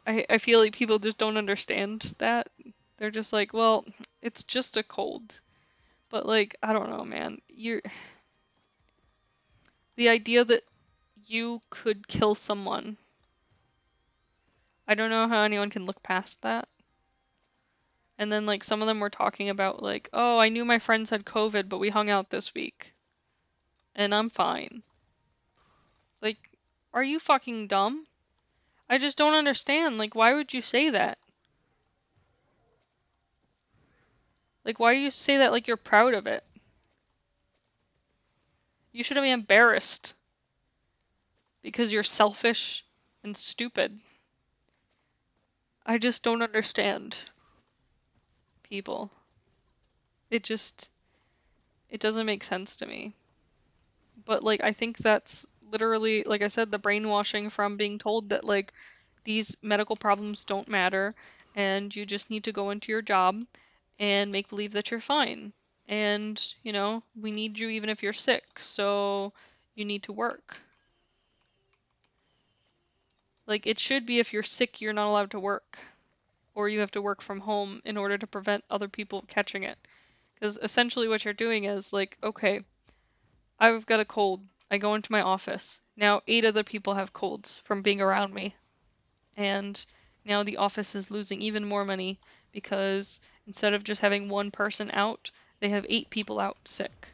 I feel like people just don't understand that. They're just like, well, it's just a cold. But like, I don't know, man. The idea that you could kill someone. I don't know how anyone can look past that. And then like some of them were talking about like, oh, I knew my friends had COVID, but we hung out this week. And I'm fine. Like, are you fucking dumb? I just don't understand. Like, why would you say that? Like, why do you say that like you're proud of it? You shouldn't be embarrassed because you're selfish and stupid. I just don't understand people. It doesn't make sense to me. But like I think that's literally, like I said, the brainwashing from being told that like these medical problems don't matter and you just need to go into your job and make believe that you're fine. And, we need you even if you're sick, so you need to work. Like it should be if you're sick, you're not allowed to work. Or you have to work from home in order to prevent other people catching it. Because essentially what you're doing is like, okay, I've got a cold. I go into my office. Now 8 other people have colds from being around me. And now the office is losing even more money because instead of just having one person out, they have 8 people out sick.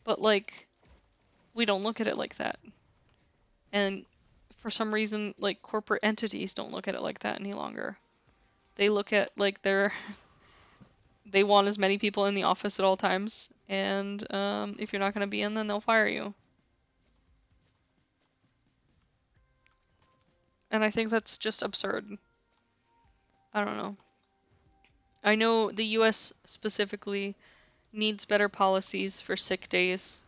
But like, we don't look at it like that. And for some reason, like corporate entities don't look at it like that any longer. They look at like they want as many people in the office at all times, and if you're not going to be in, then they'll fire you. And I think that's just absurd. I don't know. I know the US specifically needs better policies for sick days,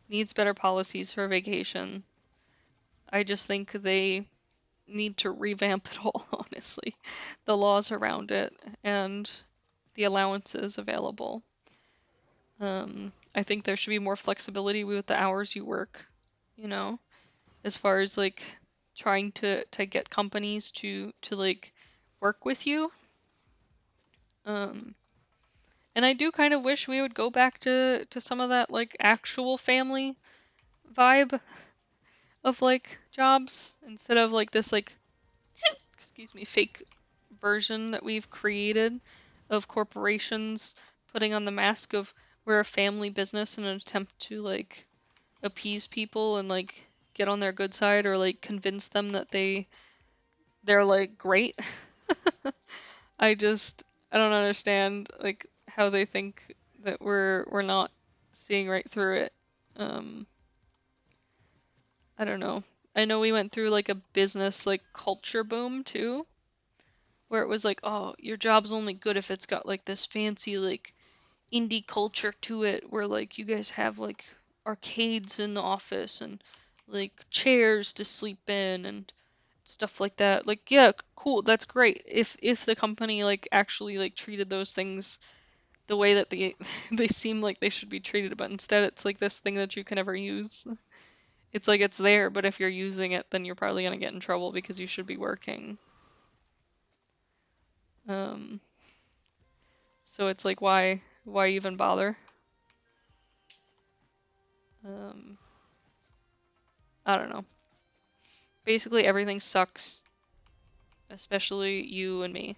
needs better policies for vacation. I just think they need to revamp it all, honestly. The laws around it and the allowances available. I think there should be more flexibility with the hours you work, you know, as far as like trying to get companies to like work with you. Um, and I do kind of wish we would go back to some of that like actual family vibe of like jobs instead of like this like excuse me, fake version that we've created of corporations putting on the mask of we're a family business in an attempt to like appease people and like get on their good side or like convince them that they're like great. I don't understand like how they think that we're not seeing right through it. Um I don't know. I know we went through like a business like culture boom too, where it was like, oh, your job's only good if it's got like this fancy like indie culture to it, where like you guys have like arcades in the office and like chairs to sleep in and stuff like that. Like, yeah, cool, that's great. If the company like actually like treated those things the way that they they seem like they should be treated, but instead it's like this thing that you can never use. It's like it's there, but if you're using it, then you're probably gonna get in trouble because you should be working. Um, so it's like why even bother? Um, I don't know. Basically everything sucks, especially you and me.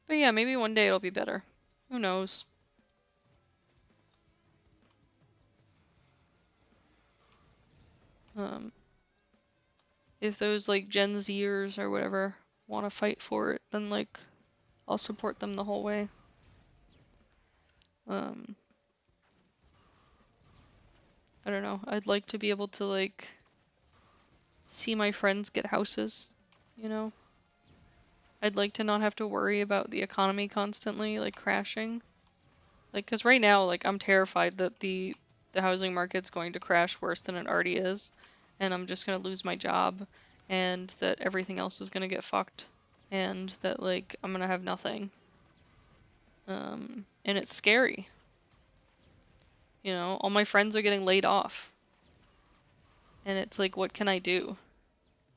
But yeah, maybe one day it'll be better. Who knows? Um, if those like Gen Zers or whatever want to fight for it, then like I'll support them the whole way. Um, I don't know. I'd like to be able to like see my friends get houses, you know? I'd like to not have to worry about the economy constantly like crashing. Like, 'cause right now, like I'm terrified that the housing market's going to crash worse than it already is, and I'm just gonna lose my job, and that everything else is gonna get fucked, and that like I'm gonna have nothing. And it's scary. You know, all my friends are getting laid off, and it's like, what can I do?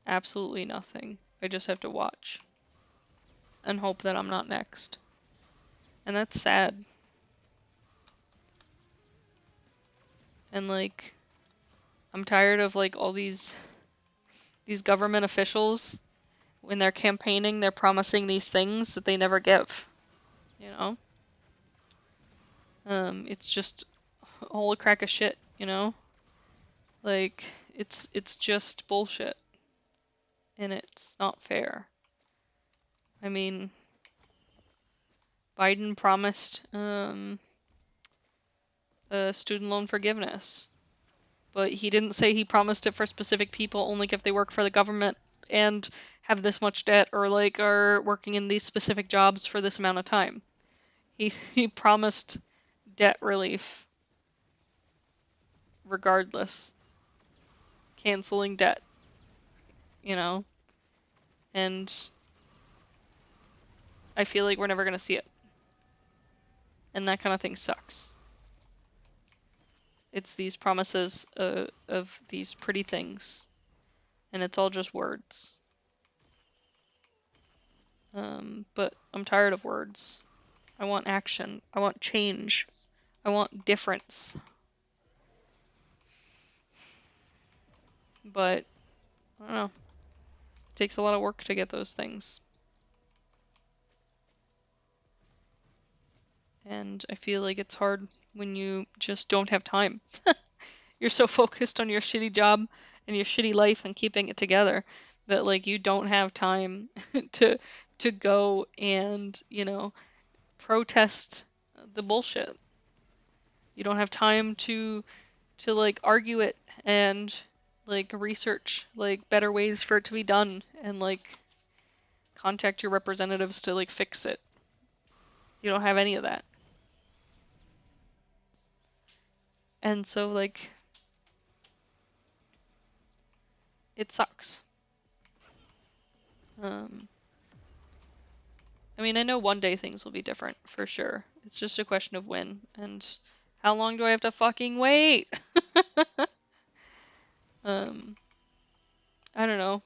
Absolutely nothing. I just have to watch and hope that I'm not next. And that's sad. And like, I'm tired of like all these government officials when they're campaigning, they're promising these things that they never give, you know? It's just all a crack of shit, you know? Like it's just bullshit and it's not fair. I mean, Biden promised student loan forgiveness, but he didn't say he promised it for specific people only if they work for the government and have this much debt or like are working in these specific jobs for this amount of time. He promised debt relief regardless, canceling debt, you know? And I feel like we're never going to see it. And that kind of thing sucks. It's these promises of these pretty things, and it's all just words. But I'm tired of words. I want action. I want change. I want difference. But I don't know. It takes a lot of work to get those things. And I feel like it's hard when you just don't have time. You're so focused on your shitty job and your shitty life and keeping it together that like you don't have time to go and, protest the bullshit. You don't have time to like argue it and like research like better ways for it to be done and like contact your representatives to like fix it. You don't have any of that. And so like it sucks. Um I mean, I know one day things will be different for sure. It's just a question of when and how long do I have to fucking wait? um I don't know.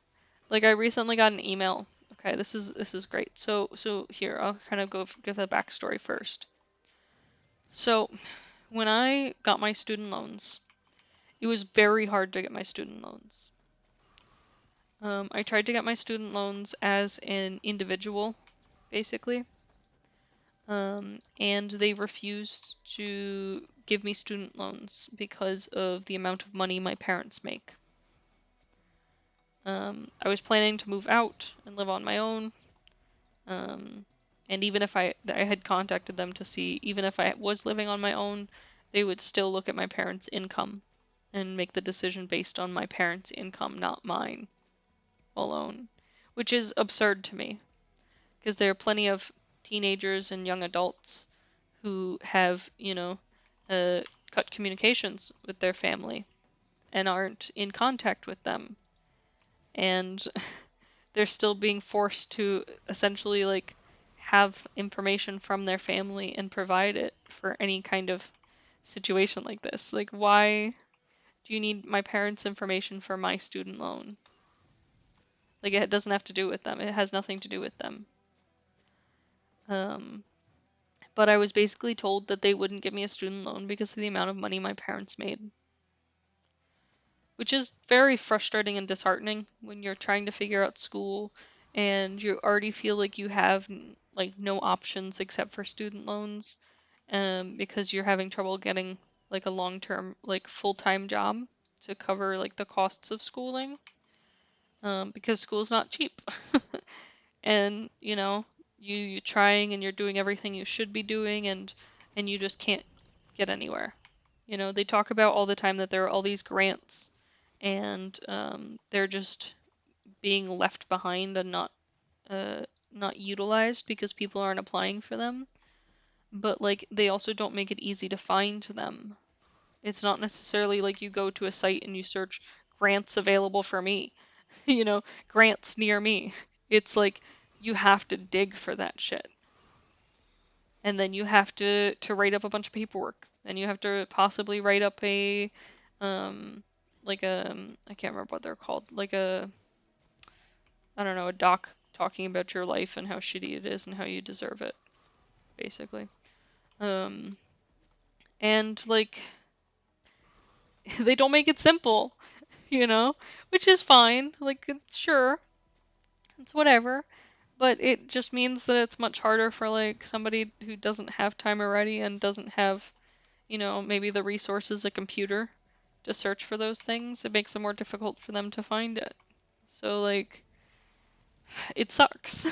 Like I recently got an email. Okay, this is great. So here, I'll kind of give the backstory first. So when I got my student loans, it was very hard to get my student loans. I tried to get my student loans as an individual, basically, and they refused to give me student loans because of the amount of money my parents make. I was planning to move out and live on my own, and even if I had contacted them to see, even if I was living on my own, they would still look at my parents' income and make the decision based on my parents' income, not mine alone, which is absurd to me because there are plenty of teenagers and young adults who have, cut communications with their family and aren't in contact with them. And they're still being forced to essentially like have information from their family and provide it for any kind of situation like this. Like, why do you need my parents' information for my student loan? Like, it doesn't have to do with them. It has nothing to do with them. Um, but I was basically told that they wouldn't give me a student loan because of the amount of money my parents made, which is very frustrating and disheartening when you're trying to figure out school and you already feel like you have like no options except for student loans, because you're having trouble getting like a long-term like full-time job to cover like the costs of schooling, because school's not cheap. And you're trying and you're doing everything you should be doing, and you just can't get anywhere. They talk about all the time that there are all these grants, and they're just being left behind and not utilized because people aren't applying for them. But like they also don't make it easy to find them. It's not necessarily like you go to a site and you search grants available for me, grants near me. It's like you have to dig for that shit. And then you have to write up a bunch of paperwork. Then you have to possibly write up a like a I can't remember what they're called. Like a I don't know, a doc talking about your life and how shitty it is and how you deserve it, basically. Um and like they don't make it simple, you know, which is fine. Like sure, it's whatever. But it just means that it's much harder for like somebody who doesn't have time already and doesn't have, maybe the resources, a computer to search for those things. It makes it more difficult for them to find it. So like it sucks.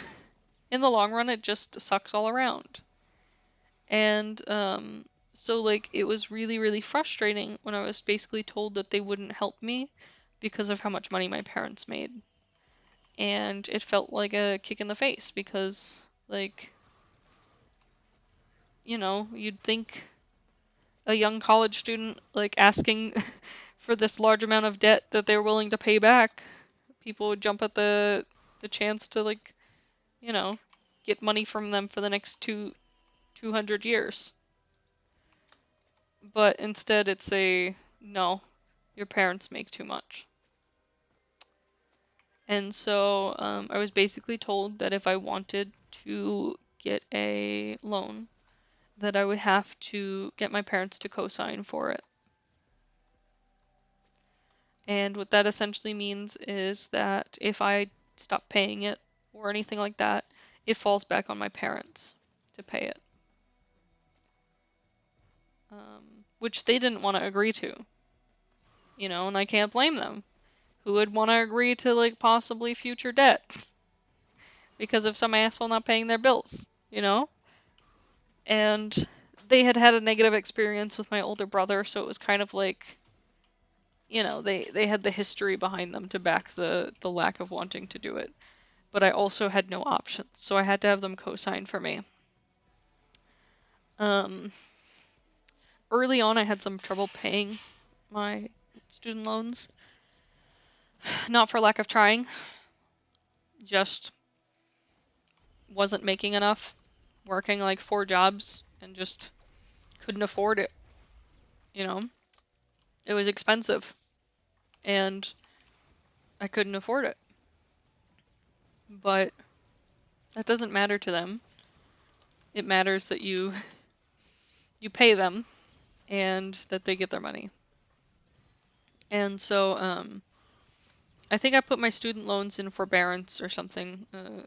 In the long run, it just sucks all around. And so like it was really, really frustrating when I was basically told that they wouldn't help me because of how much money my parents made. And it felt like a kick in the face because like, you'd think a young college student like asking for this large amount of debt that they're willing to pay back, people would jump at the chance to like, you know, get money from them for the next 200 years. But instead it's a no, your parents make too much. And so I was basically told that if I wanted to get a loan, that I would have to get my parents to co-sign for it. And what that essentially means is that if I stop paying it or anything like that, it falls back on my parents to pay it. which they didn't want to agree to, you know, and I can't blame them. Who would want to agree to like possibly future debt because of some asshole not paying their bills, you know? And they had had a negative experience with my older brother, so it was kind of like, you know, they had the history behind them to back the lack of wanting to do it. But I also had no options, so I had to have them co-sign for me. Um, Early on, I had some trouble paying my student loans, not for lack of trying, just wasn't making enough, working like 4 jobs and just couldn't afford it, you know? It was expensive and I couldn't afford it. But that doesn't matter to them. It matters that you pay them and that they get their money. And so I think I put my student loans in forbearance or something,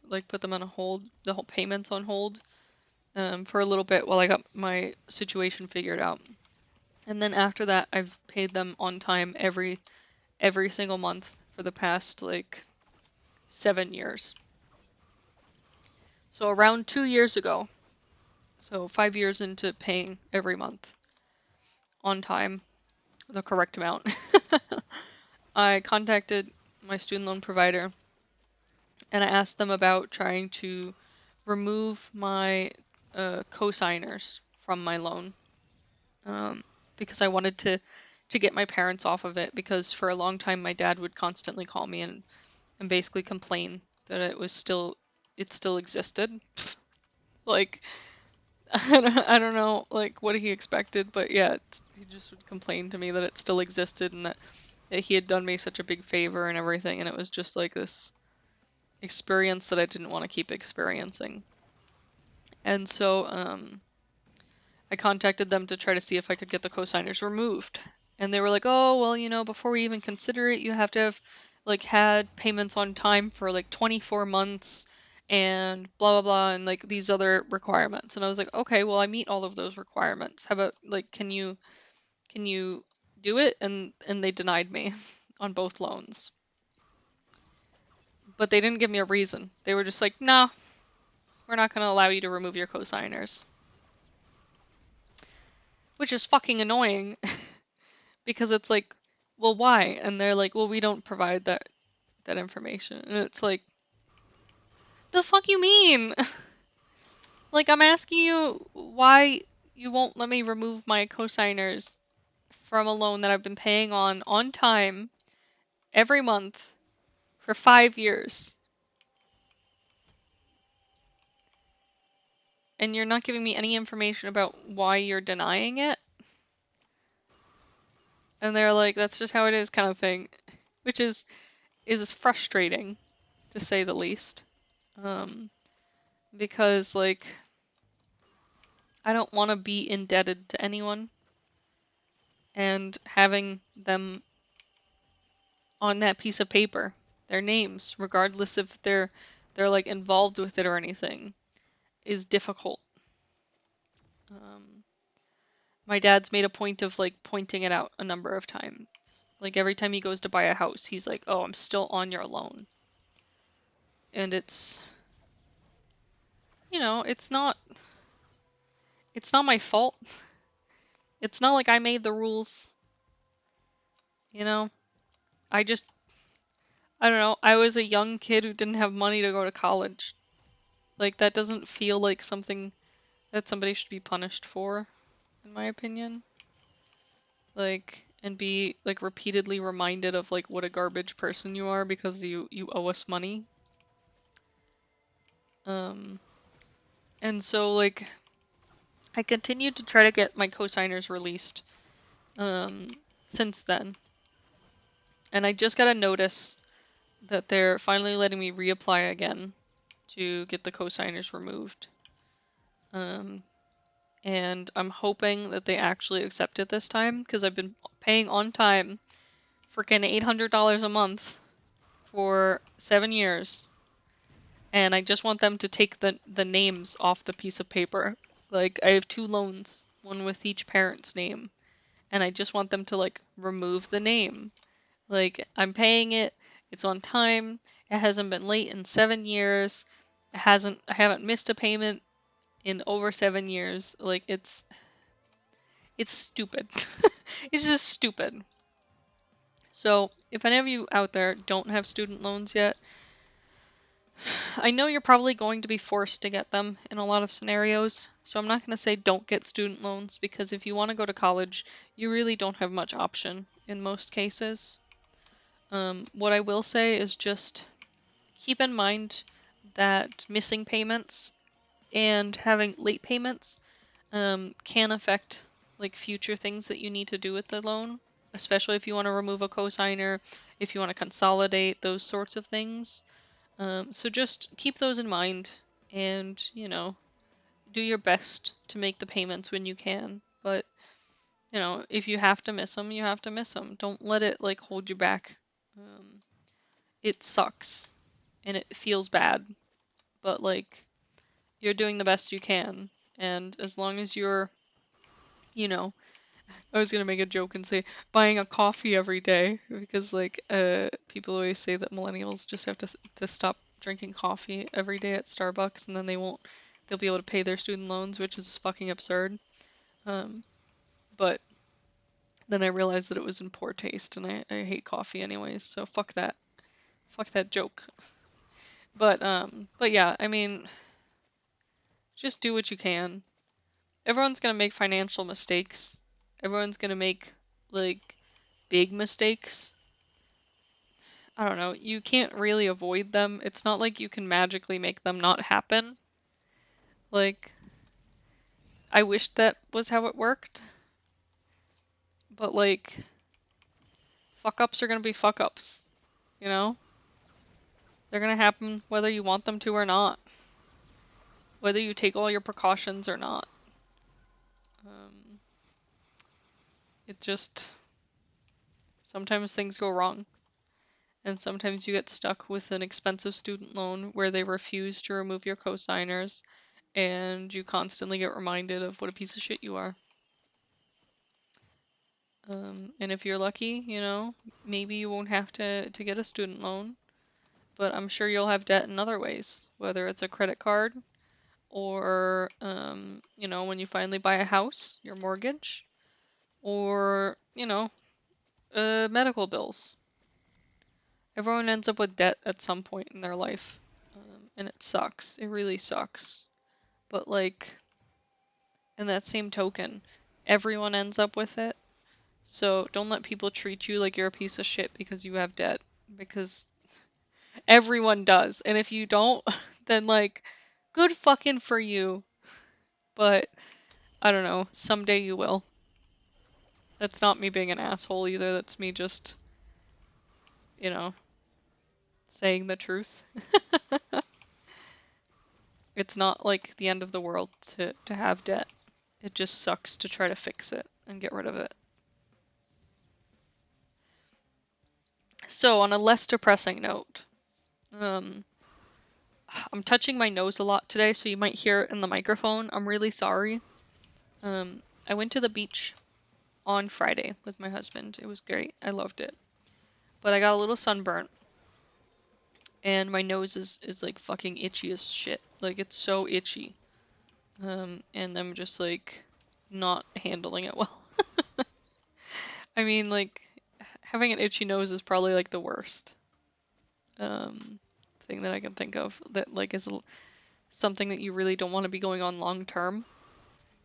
like put them on a hold, the whole payments on hold, for a little bit while I got my situation figured out. And then after that, I've paid them on time every single month for the past like 7 years. So around 2 years ago, so 5 years into paying every month on time, the correct amount, I contacted my student loan provider and I asked them about trying to remove my co-signers from my loan, because I wanted to get my parents off of it because for a long time my dad would constantly call me and basically complain that it still existed. Like I don't know like what he expected, but yeah, he just would complain to me that it still existed and that he had done me such a big favor and everything, and it was just like this experience that I didn't want to keep experiencing. And so I contacted them to try to see if I could get the cosigners removed. And they were like, "Oh, well, you know, before we even consider it, you have to have like had payments on time for like 24 months and blah blah blah and like these other requirements." And I was like, "Okay, well, I meet all of those requirements. How about like can you do it?" And they denied me on both loans. But they didn't give me a reason. They were just like, "Nah, we're not going to allow you to remove your cosigners." Which is fucking annoying because it's like, well, why? And they're like, well, we don't provide that information. And it's like, the fuck you mean? Like, I'm asking you why you won't let me remove my cosigners from a loan that I've been paying on time every month for 5 years. And you're not giving me any information about why you're denying it. And they're like, that's just how it is, kind of thing, which is frustrating to say the least. Because like I don't want to be indebted to anyone, and having them on that piece of paper, their names, regardless if they're like involved with it or anything, is difficult. Um, my dad's made a point of like pointing it out a number of times. Like every time he goes to buy a house, he's like, "Oh, I'm still on your loan," and it's not my fault. It's not like I made the rules, you know. I just I don't know. I was a young kid who didn't have money to go to college. Like, that doesn't feel like something that somebody should be punished for, in my opinion. Like, and be, like, repeatedly reminded of, like, what a garbage person you are because you owe us money. Um, and so, like, I continued to try to get my cosigners released, since then. And I just got a notice that they're finally letting me reapply again to get the cosigners removed. Um, and I'm hoping that they actually accept it this time because I've been paying on time freaking $800 a month for 7 years, and I just want them to take the names off the piece of paper. Like I have 2 loans, one with each parent's name, and I just want them to like remove the name. Like, I'm paying it, it's on time, it hasn't been late in 7 years, I haven't missed a payment in over 7 years. Like, it's stupid. It's just stupid. So, if any of you out there don't have student loans yet, I know you're probably going to be forced to get them in a lot of scenarios. So, I'm not going to say don't get student loans, because if you want to go to college, you really don't have much option in most cases. What I will say is just keep in mind that missing payments and having late payments can affect like future things that you need to do with the loan, especially if you want to remove a cosigner, if you want to consolidate, those sorts of things. So just keep those in mind and, do your best to make the payments when you can. But, if you have to miss them, you have to miss them. Don't let it like hold you back. It sucks and it feels bad, but like you're doing the best you can. And as long as you're, you know, I was gonna make a joke and say buying a coffee every day, because like people always say that millennials just have to stop drinking coffee every day at Starbucks, and then they'll be able to pay their student loans, which is fucking absurd. Um, but then I realized that it was in poor taste, and I hate coffee anyways, so fuck that joke. But yeah, I mean, just do what you can. Everyone's gonna make financial mistakes. Everyone's gonna make like big mistakes. I don't know. You can't really avoid them. It's not like you can magically make them not happen. Like, I wish that was how it worked. But like, fuck ups are gonna be fuck ups. You know? They're gonna happen whether you want them to or not. Whether you take all your precautions or not. Um, it just, sometimes things go wrong. And sometimes you get stuck with an expensive student loan where they refuse to remove your cosigners, and you constantly get reminded of what a piece of shit you are. And if you're lucky, maybe you won't have to get a student loan, but I'm sure you'll have debt in other ways, whether it's a credit card or, when you finally buy a house, your mortgage, or, medical bills. Everyone ends up with debt at some point in their life, and it sucks. It really sucks. But, like, in that same token, everyone ends up with it. So don't let people treat you like you're a piece of shit because you have debt, because everyone does. And if you don't, then like, good fucking for you. But I don't know, someday you will. That's not me being an asshole either. That's me just, you know, saying the truth. It's not like the end of the world to have debt. It just sucks to try to fix it and get rid of it. So on a less depressing note, um, I'm touching my nose a lot today, so you might hear it in the microphone. I'm really sorry. I went to the beach on Friday with my husband. It was great. I loved it. But I got a little sunburnt, and my nose is like fucking itchy as shit. Like, it's so itchy. And I'm just like not handling it well. I mean, like, having an itchy nose is probably like the worst thing that I can think of that like is something that you really don't want to be going on long term.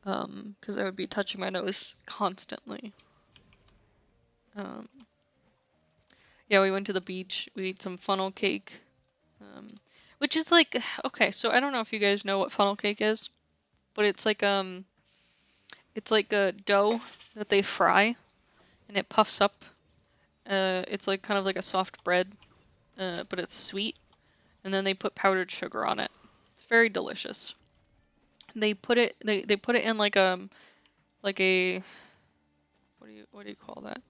Because I would be touching my nose constantly. Um, yeah, we went to the beach. We ate some funnel cake, which is like, okay, so I don't know if you guys know what funnel cake is, but it's like a dough that they fry and it puffs up. It's like kind of like a soft bread, but it's sweet, and then they put powdered sugar on it. It's very delicious. They put it in like a what do you call that?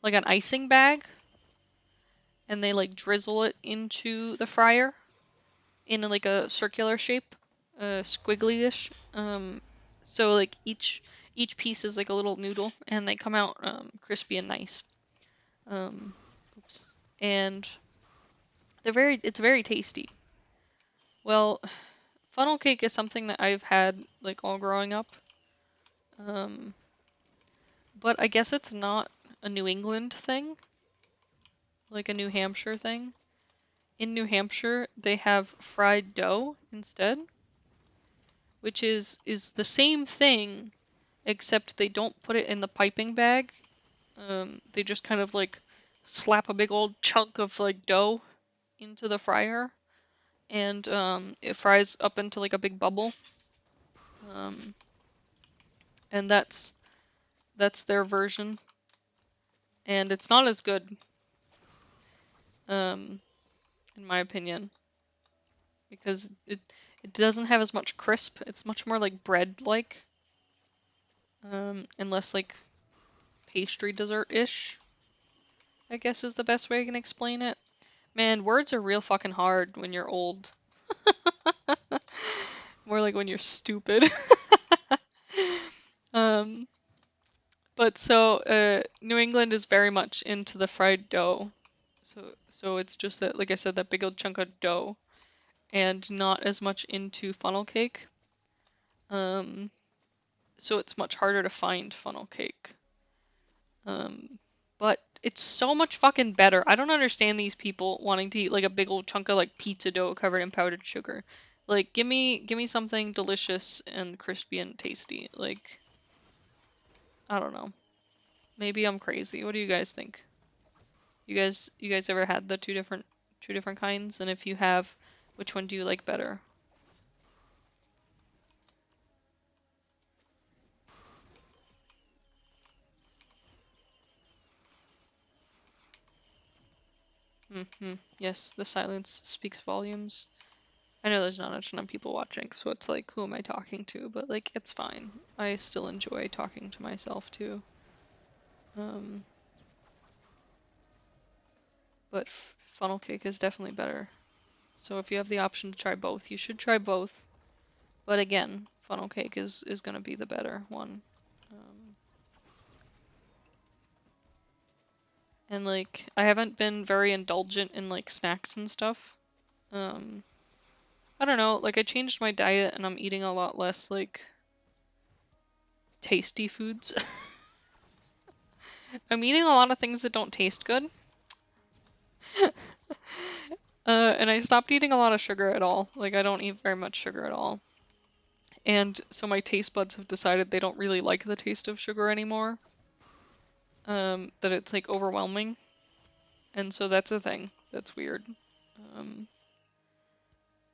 Like an icing bag, and they like drizzle it into the fryer in like a circular shape, squiggly-ish. So like each each piece is like a little noodle, and they come out crispy and nice. Oops. And it's very tasty. Well, funnel cake is something that I've had like all growing up. Um, but I guess it's not a New England thing, like a New Hampshire thing. In New Hampshire, they have fried dough instead, which is the same thing, except they don't put it in the piping bag. They just kind of like slap a big old chunk of like dough into the fryer, and it fries up into like a big bubble. Um, and that's their version, and it's not as good, um, in my opinion, because it doesn't have as much crisp. It's much more like bread-like, and less like pastry dessert-ish, I guess is the best way I can explain it. Man, words are real fucking hard when you're old. More like when you're stupid. um, but so New England is very much into the fried dough. So it's just that, like I said, that big old chunk of dough, and not as much into funnel cake. Um, so it's much harder to find funnel cake. But it's so much fucking better. I don't understand these people wanting to eat like a big old chunk of like pizza dough covered in powdered sugar. Like give me something delicious and crispy and tasty. Like I don't know. Maybe I'm crazy. What do you guys think? You guys ever had the two different kinds? And if you have, which one do you like better? Mm-hmm. Yes, the silence speaks volumes. I know there's not a ton of people watching, so it's like, who am I talking to? But like, it's fine. I still enjoy talking to myself too. Um, but funnel cake is definitely better. So if you have the option to try both, you should try both. But again, funnel cake is gonna be the better one. Um, and like, I haven't been very indulgent in like snacks and stuff. Um, I don't know, like I changed my diet and I'm eating a lot less like tasty foods. I'm eating a lot of things that don't taste good. And I stopped eating a lot of sugar at all. Like I don't eat very much sugar at all. And so my taste buds have decided they don't really like the taste of sugar anymore. That it's like overwhelming. And so that's a thing. That's weird. Um,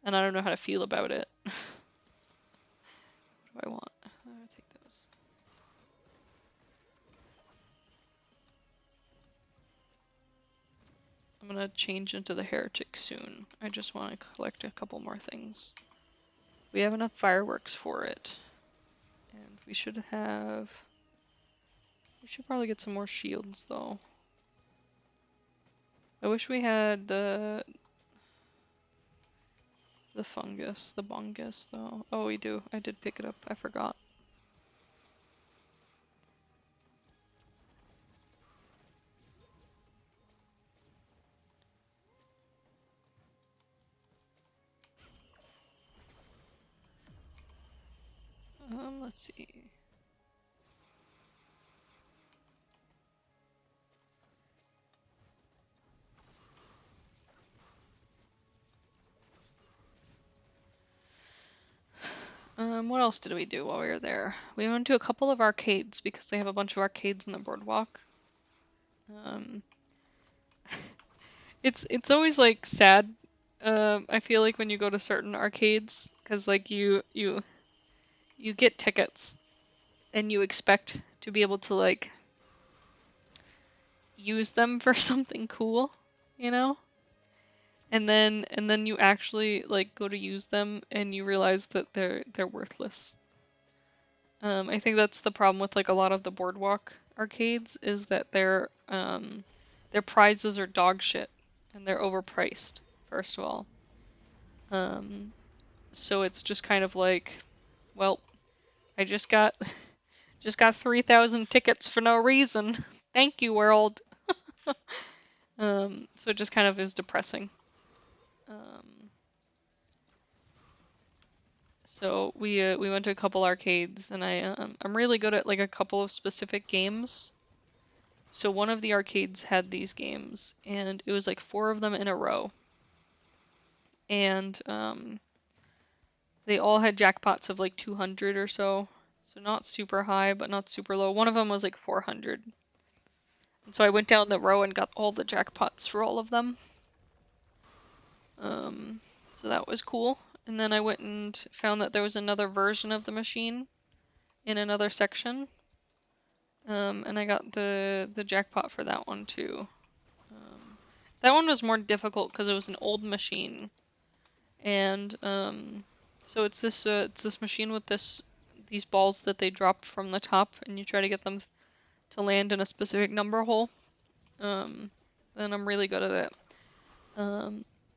and I don't know how to feel about it. What do I want? I'll take those. I'm gonna change into the heretic soon. I just want to collect a couple more things. We have enough fireworks for it. And we should have... We should probably get some more shields though. I wish we had the fungus, the bungus though. Oh, we do. I did pick it up. I forgot. Let's see. What else did we do while we were there? We went to a couple of arcades because they have a bunch of arcades in the boardwalk. Um, it's always like sad. I feel like when you go to certain arcades, because like you get tickets and you expect to be able to like use them for something cool, you know? And then you actually like go to use them and you realize that they're worthless. I think that's the problem with like a lot of the boardwalk arcades is that their prizes are dog shit and they're overpriced, first of all. So it's just kind of like, well, I just got Just got 3,000 tickets for no reason. Thank you, world. So it just kind of is depressing. So we went to a couple arcades, and I'm really good at like a couple of specific games. So one of the arcades had these games, and it was like 4 of them in a row, and they all had jackpots of like 200 or so. So not super high, but not super low. One of them was like 400. And so I went down the row and got all the jackpots for all of them. So that was cool. And then I went and found that there was another version of the machine in another section. And I got the jackpot for that one too. That one was more difficult because it was an old machine, and so it's this machine with these balls that they drop from the top, and you try to get them to land in a specific number hole. And I'm really good at it.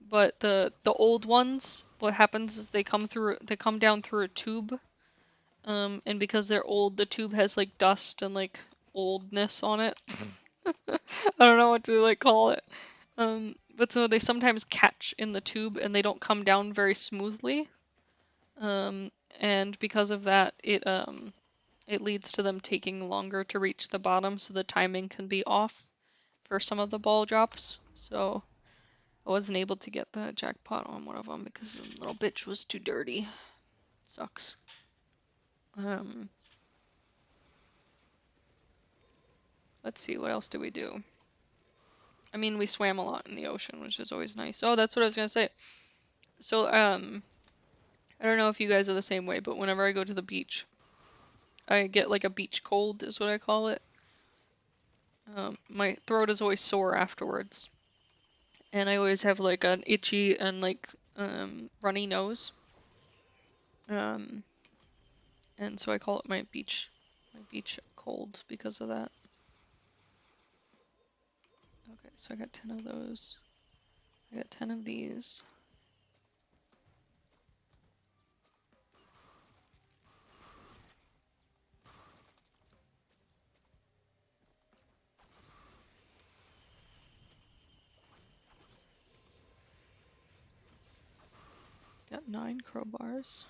But the old ones, what happens is they come down through a tube. And because they're old, the tube has like dust and like oldness on it. I don't know what to like call it. But so they sometimes catch in the tube and they don't come down very smoothly. And because of that, it leads to them taking longer to reach the bottom, so the timing can be off for some of the ball drops. So I wasn't able to get the jackpot on one of them because the little bitch was too dirty. Sucks. Let's see, what else did we do? I mean, we swam a lot in the ocean, which is always nice. Oh, that's what I was gonna say. So, I don't know if you guys are the same way, but whenever I go to the beach, I get like a beach cold, is what I call it. My throat is always sore afterwards, and I always have like an itchy and like runny nose. And so I call it my beach cold because of that. Okay, so I got 10 of those. I got 10 of these. Got 9 crowbars.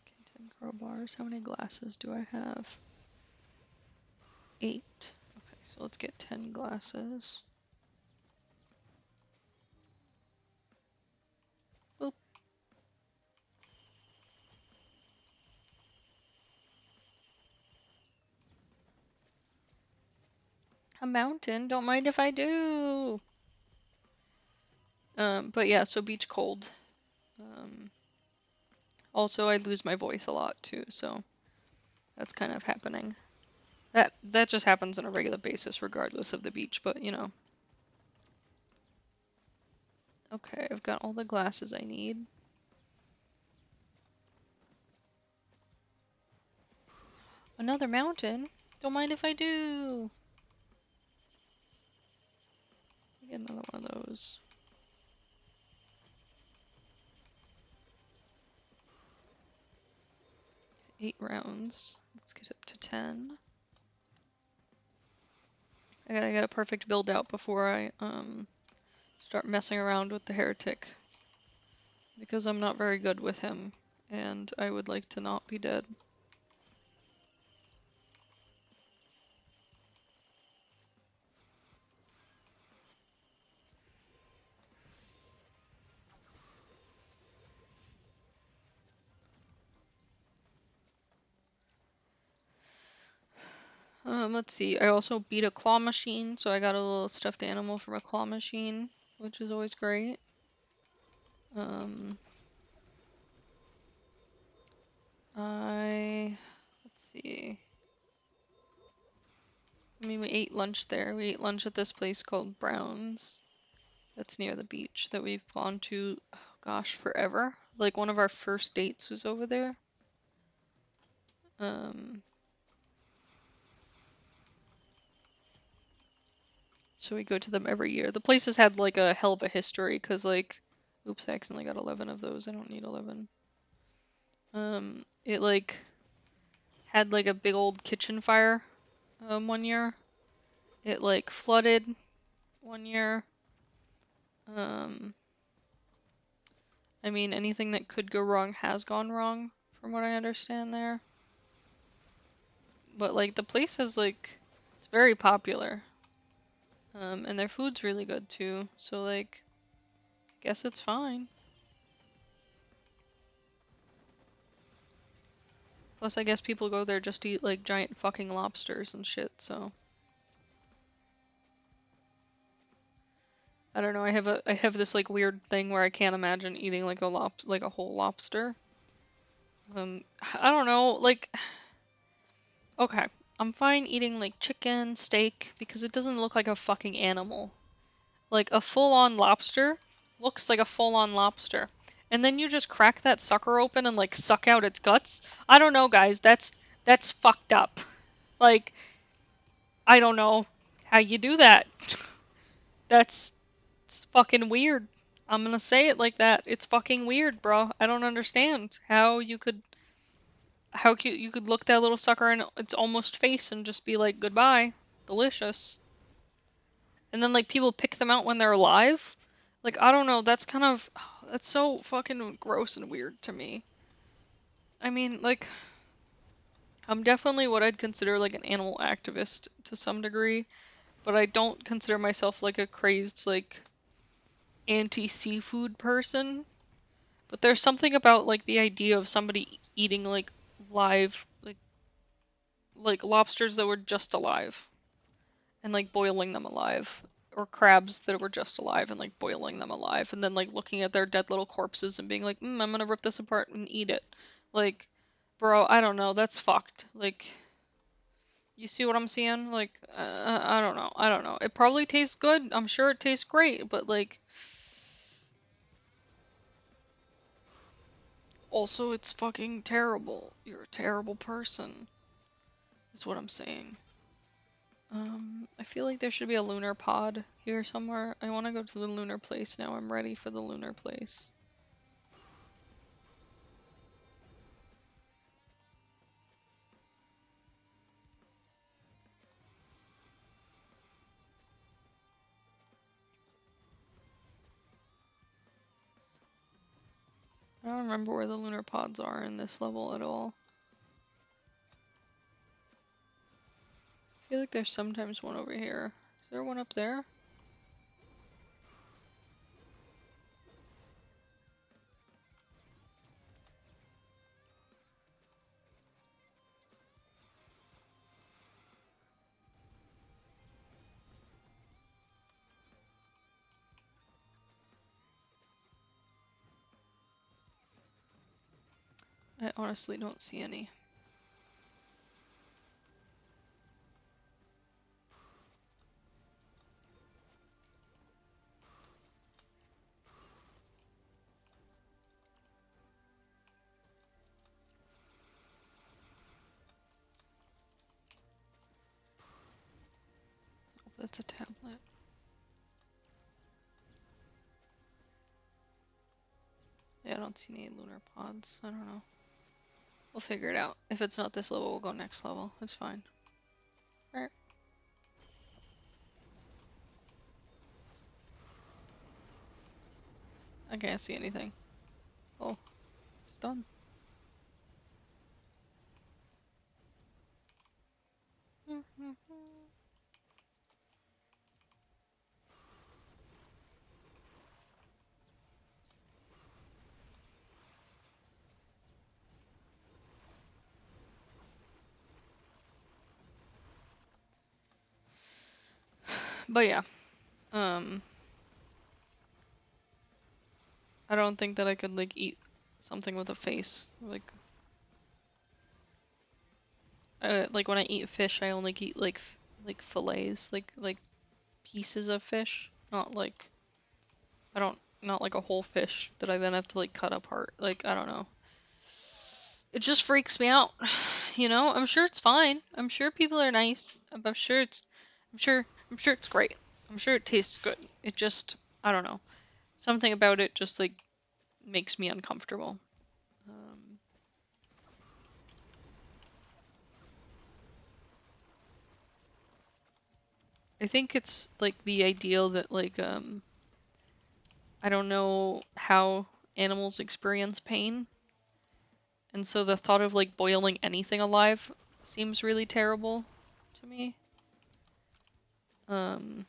Okay, 10 crowbars. How many glasses do I have? 8. Okay, so let's get 10 glasses. Boop. A mountain? Don't mind if I do. But yeah, so beach cold. Also, I lose my voice a lot too, so that's kind of happening. That just happens on a regular basis, regardless of the beach, but you know. Okay, I've got all the glasses I need. Another mountain? Don't mind if I do. Get another one of those. 8 rounds. Let's get up to 10. I gotta get a perfect build out before I start messing around with the heretic, because I'm not very good with him, and I would like to not be dead. Let's see. I also beat a claw machine, so I got a little stuffed animal from a claw machine, which is always great. Let's see. I mean, we ate lunch there. We ate lunch at this place called Brown's. That's near the beach that we've gone to, oh gosh, forever. Like one of our first dates was over there. So we go to them every year. The place has had like a hell of a history because like, oops, I accidentally got 11 of those. I don't need 11. It like had like a big old kitchen fire 1 year. It like flooded 1 year. Um, I mean, anything that could go wrong has gone wrong, from what I understand there. But like the place is like, it's very popular. And their food's really good too. So like, I guess it's fine. Plus, I guess people go there just to eat like giant fucking lobsters and shit. So I don't know. I have this like weird thing where I can't imagine eating like a whole lobster. I don't know. Like, okay, I'm fine eating like chicken, steak because it doesn't look like a fucking animal. Like a full-on lobster looks like a full-on lobster. And then you just crack that sucker open and like suck out its guts. I don't know, guys. That's fucked up. Like, I don't know how you do that. That's fucking weird. I'm gonna say it like that. It's fucking weird, bro. I don't understand how you could look that little sucker in its almost face and just be like goodbye. Delicious. And then like people pick them out when they're alive. Like I don't know, that's kind of that's so fucking gross and weird to me. I mean, like I'm definitely what I'd consider like an animal activist to some degree, but I don't consider myself like a crazed like anti-seafood person. But there's something about like the idea of somebody eating like live like lobsters that were just alive and like boiling them alive or crabs that were just alive and like boiling them alive and then like looking at their dead little corpses and being like, I'm gonna rip this apart and eat it. Like, bro, I don't know. That's fucked. Like, you see what I'm seeing? Like, I don't know. I don't know. It probably tastes good. I'm sure it tastes great, but like, also it's fucking terrible. You're a terrible person, is what I'm saying. I feel like there should be a lunar pod here somewhere. I want to go to the lunar place now. I'm ready for the lunar place. I don't remember where the lunar pods are in this level at all. I feel like there's sometimes one over here. Is there one up there? I honestly don't see any. Oh, that's a tablet. Yeah, I don't see any lunar pods. I don't know. We'll figure it out. If it's not this level, we'll go next level. It's fine. Alright. I can't see anything. Oh, it's done. But yeah. Um, I don't think that I could like eat something with a face. Like when I eat fish, I only eat like fillets, like pieces of fish, not like I don't not like a whole fish that I then have to like cut apart. Like I don't know. It just freaks me out. You know, I'm sure it's fine. I'm sure people are nice. I'm sure it's great. I'm sure it tastes good. It just, I don't know. Something about it just like makes me uncomfortable. I think it's like the ideal that like I don't know how animals experience pain, and so the thought of like boiling anything alive seems really terrible to me. Um,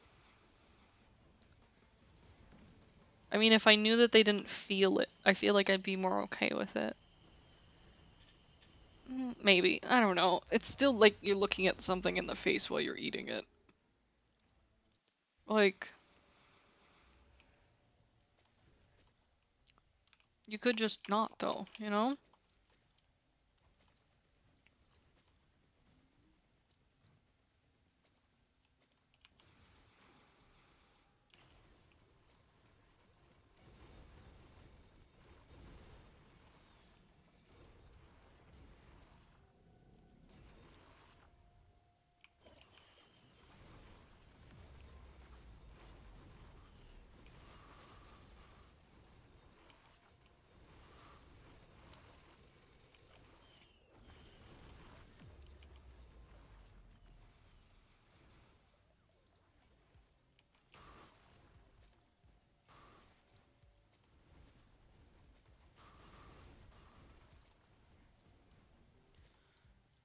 I mean, if I knew that they didn't feel it, I feel like I'd be more okay with it. Maybe. I don't know. It's still like you're looking at something in the face while you're eating it. Like, you could just not, though, you know?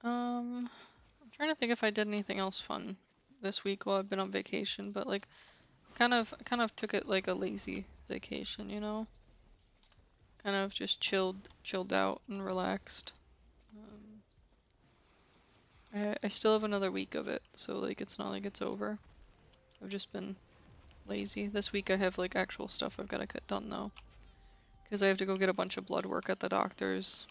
I'm trying to think if I did anything else fun this week while I've been on vacation, but like kind of took it like a lazy vacation, you know? Kind of just chilled out and relaxed. I still have another week of it, so like it's not like it's over. I've just been lazy. This week I have like actual stuff I've got to get done though, because I have to go get a bunch of blood work at the doctor's.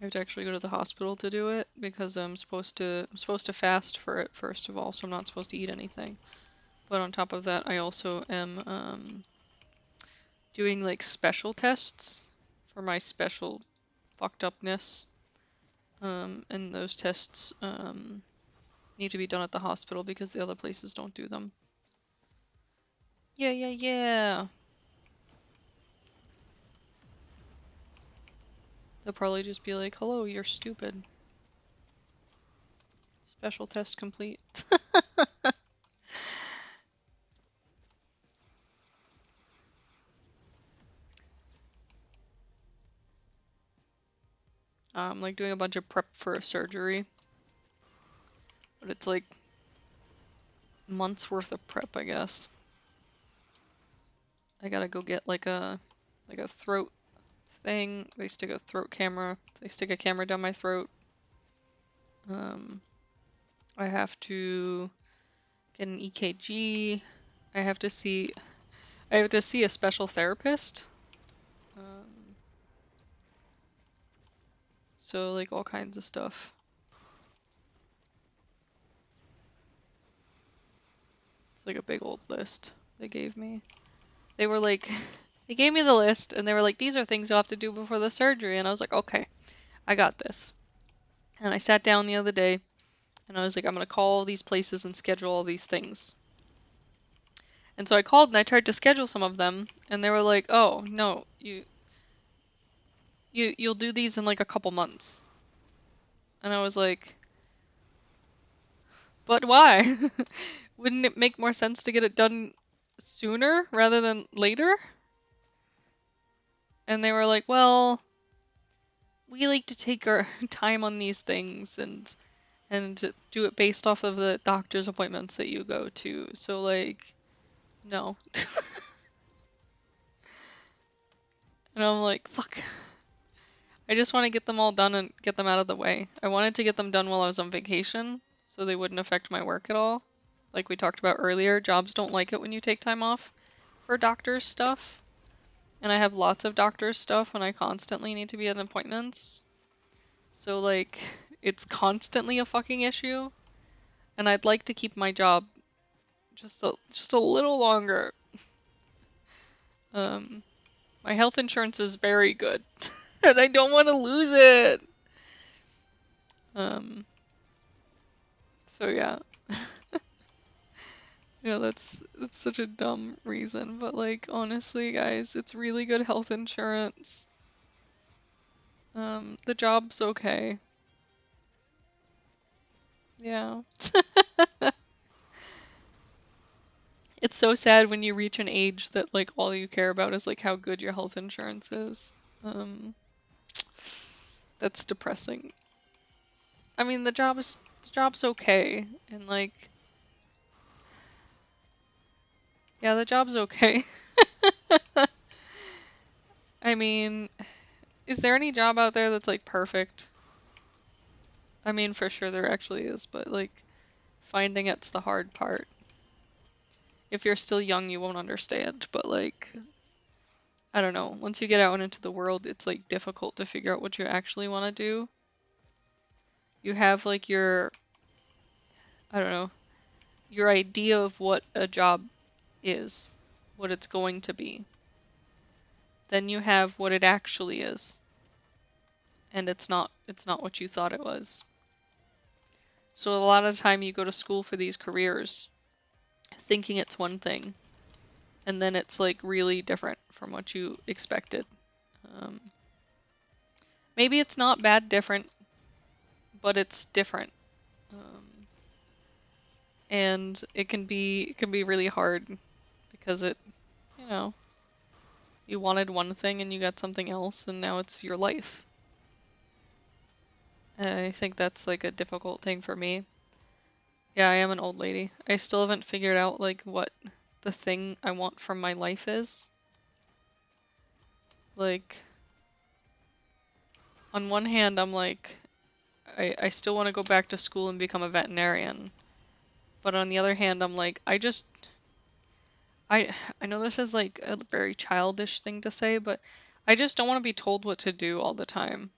I have to actually go to the hospital to do it because I'm supposed to fast for it first of all, so I'm not supposed to eat anything. But on top of that, I also am doing like special tests for my special fucked upness. And those tests need to be done at the hospital because the other places don't do them. Yeah, yeah, yeah. They'll probably just be like, "Hello, you're stupid. Special test complete." I'm like doing a bunch of prep for a surgery, but it's like months worth of prep, I guess. I gotta go get like a throat thing. They stick a throat camera. They stick a camera down my throat. Um, I have to get an EKG. I have to see. I have to see a special therapist. Um, so like all kinds of stuff. It's like a big old list they gave me. They were like, they gave me the list and they were like, these are things you'll have to do before the surgery. And I was like, okay, I got this. And I sat down the other day and I was like, I'm gonna call all these places and schedule all these things. And so I called and I tried to schedule some of them and they were like, oh no, you'll do these in like a couple months. And I was like, but why? Wouldn't it make more sense to get it done sooner rather than later? And they were like, well, we like to take our time on these things and do it based off of the doctor's appointments that you go to. So like, no. And I'm like, fuck. I just want to get them all done and get them out of the way. I wanted to get them done while I was on vacation, so they wouldn't affect my work at all. Like we talked about earlier, jobs don't like it when you take time off for doctor's stuff. And I have lots of doctor's stuff and I constantly need to be at appointments. So like, it's constantly a fucking issue. And I'd like to keep my job just a little longer. Um, my health insurance is very good, and I don't want to lose it. Um, So yeah. That's such a dumb reason, but like honestly, guys, it's really good health insurance. The job's okay. Yeah. It's so sad when you reach an age that like all you care about is like how good your health insurance is. Um, that's depressing. I mean, the job's okay, and like yeah, the job's okay. I mean, is there any job out there that's like perfect? I mean, for sure there actually is, but like finding it's the hard part. If you're still young, you won't understand, but like I don't know, once you get out into the world, it's like difficult to figure out what you actually want to do. You have like your, I don't know, your idea of what a job is, what it's going to be. Then you have what it actually is, and it's not what you thought it was. So a lot of time you go to school for these careers thinking it's one thing, and then it's like really different from what you expected. Um, maybe it's not bad different, but it's different. Um, and it can be really hard because you know, you wanted one thing and you got something else and now it's your life. And I think that's like a difficult thing for me. Yeah, I am an old lady. I still haven't figured out like what the thing I want from my life is. Like on one hand, I'm like I still want to go back to school and become a veterinarian. But on the other hand, I'm like I I know this is like a very childish thing to say, but I just don't want to be told what to do all the time.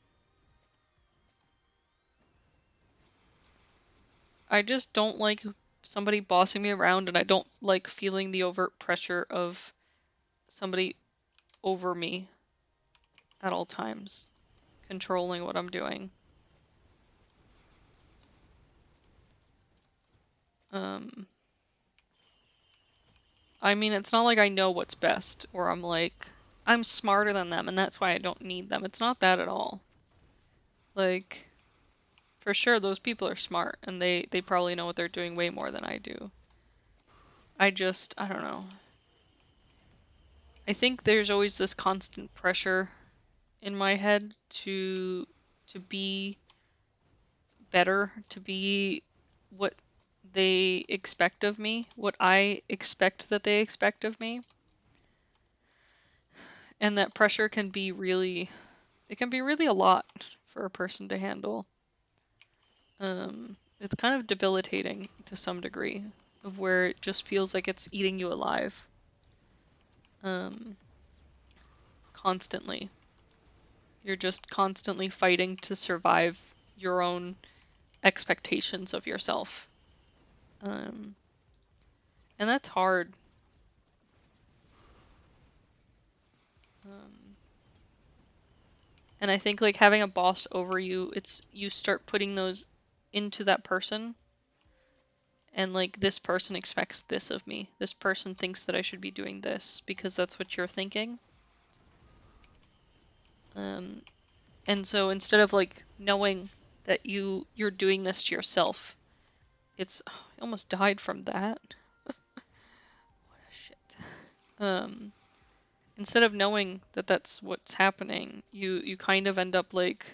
I just don't like somebody bossing me around, and I don't like feeling the overt pressure of somebody over me at all times, controlling what I'm doing. Um, I mean, it's not like I know what's best, or I'm like, I'm smarter than them, and that's why I don't need them. It's not that at all. Like, for sure, those people are smart, and they probably know what they're doing way more than I do. I don't know. I think there's always this constant pressure in my head to be better, to be what they expect of me, what I expect that they expect of me. And that pressure can be it can be really a lot for a person to handle. It's kind of debilitating to some degree, of where it just feels like it's eating you alive, um, constantly. You're just constantly fighting to survive your own expectations of yourself. Um, and that's hard. Um, and I think like having a boss over you, it's you start putting those into that person, and like this person expects this of me. This person thinks that I should be doing this because that's what you're thinking. Um, and so instead of like knowing that you're doing this to yourself, it's I almost died from that. Shit. Um, instead of knowing that that's what's happening, you kind of end up like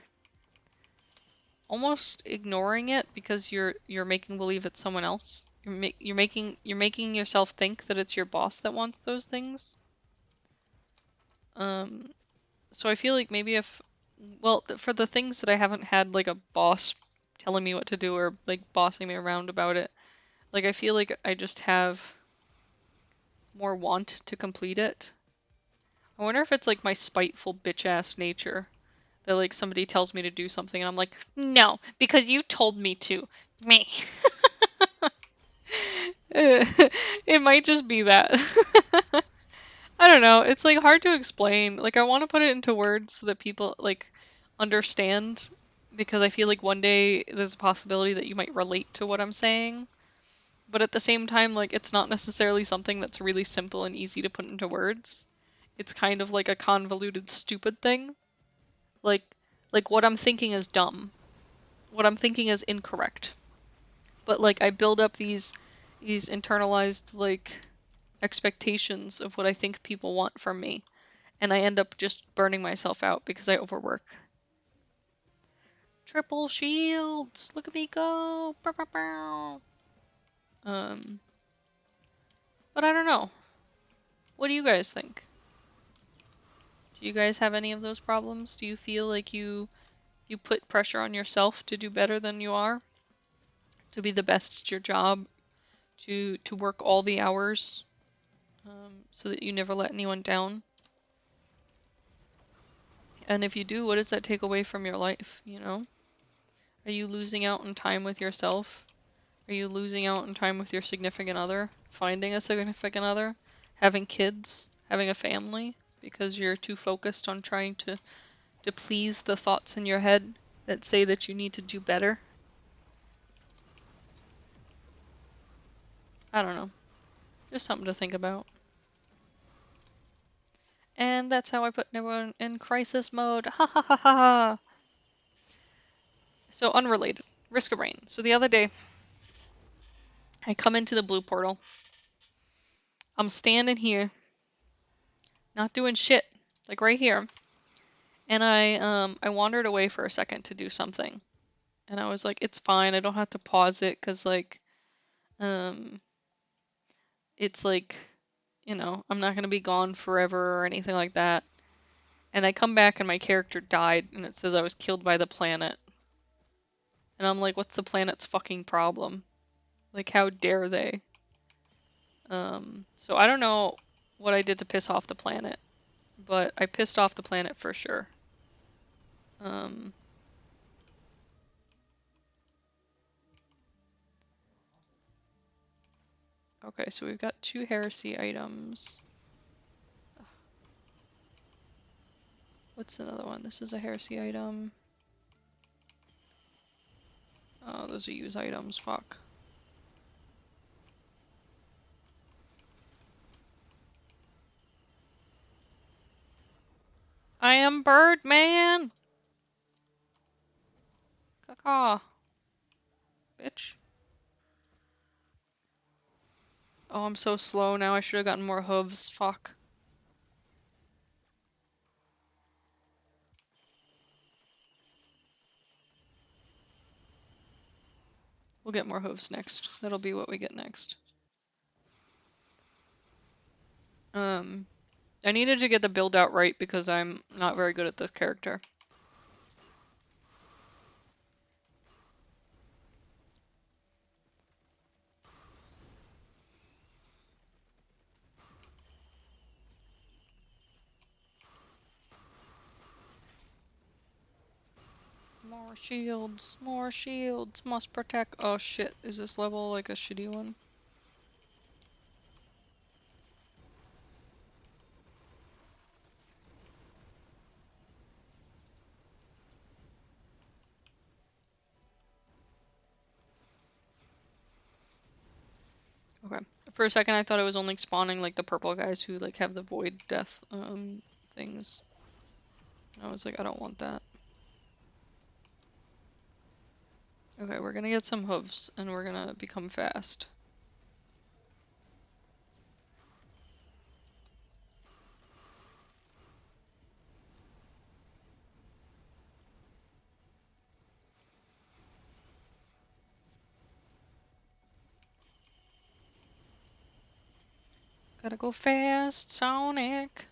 almost ignoring it because you're making believe it's someone else. You're making yourself think that it's your boss that wants those things. Um, so I feel like maybe if, well, for the things that I haven't had like a boss telling me what to do or like bossing me around about it, like I feel like I just have more want to complete it. I wonder if it's like my spiteful bitch ass nature that like somebody tells me to do something and I'm like, no, because you told me to. Me. It might just be that. I don't know. It's like hard to explain. Like I want to put it into words so that people like understand, because I feel like one day there's a possibility that you might relate to what I'm saying. But at the same time, like, it's not necessarily something that's really simple and easy to put into words. It's kind of like a convoluted, stupid thing. Like, like what I'm thinking is dumb. What I'm thinking is incorrect. But like I build up these internalized like expectations of what I think people want from me, and I end up just burning myself out because I overwork. Triple shields! Look at me go! Bow, bow, bow. Um, but I don't know. What do you guys think? Do you guys have any of those problems? Do you feel like you put pressure on yourself to do better than you are? To be the best at your job? To work all the hours? So that you never let anyone down? And if you do, what does that take away from your life, you know? Are you losing out on time with yourself? Are you losing out on time with your significant other? Finding a significant other? Having kids? Having a family? Because you're too focused on trying to please the thoughts in your head that say that you need to do better? I don't know. Just something to think about. And that's how I put everyone in crisis mode. Ha ha ha ha ha! So unrelated. Risk of Rain. So the other day, I come into the blue portal. I'm standing here, not doing shit, like right here. And I wandered away for a second to do something. And I was like, it's fine. I don't have to pause it because like um it's like, you know, I'm not gonna be gone forever or anything like that. And I come back and my character died and it says I was killed by the planet. And I'm like, what's the planet's fucking problem? Like, how dare they? So I don't know what I did to piss off the planet, but I pissed off the planet for sure. Um, okay, so we've got 2 heresy items. What's another one? This is a heresy item. Oh, those are use items, fuck. I am Birdman! Caw, bitch. Oh, I'm so slow now. I should have gotten more hooves. Fuck. We'll get more hooves next. That'll be what we get next. I needed to get the build out right because I'm not very good at this character. More shields, must protect. Oh shit, is this level like a shitty one? Okay. For a second I thought it was only spawning like the purple guys who like have the void death things. I was like, I don't want that. Okay, we're gonna get some hooves and we're gonna become fast. Gotta go fast, Sonic.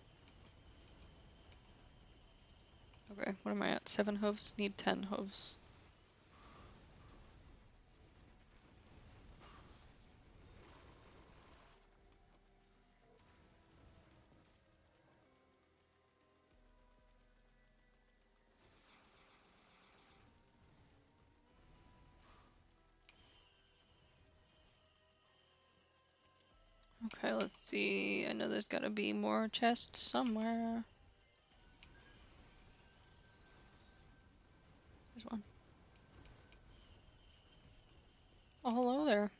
Okay, what am I at? 7 hooves? Need 10 hooves. Okay, let's see. I know there's gotta be more chests somewhere. There's one. Oh, hello there.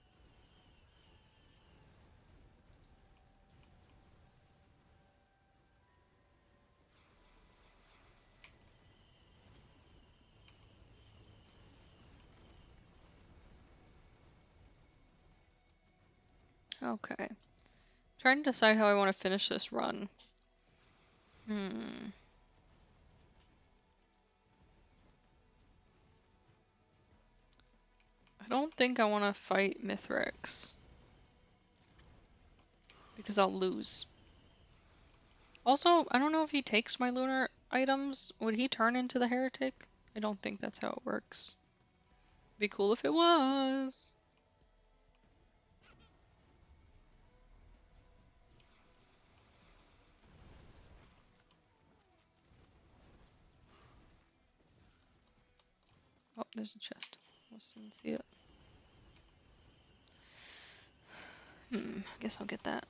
Okay. Trying to decide how I want to finish this run. Hmm. I don't think I want to fight Mithrax. Because I'll lose. Also, I don't know if he takes my lunar items. Would he turn into the heretic? I don't think that's how it works. Be cool if it was. Oh, there's a chest. Almost didn't see it. Guess I'll get that.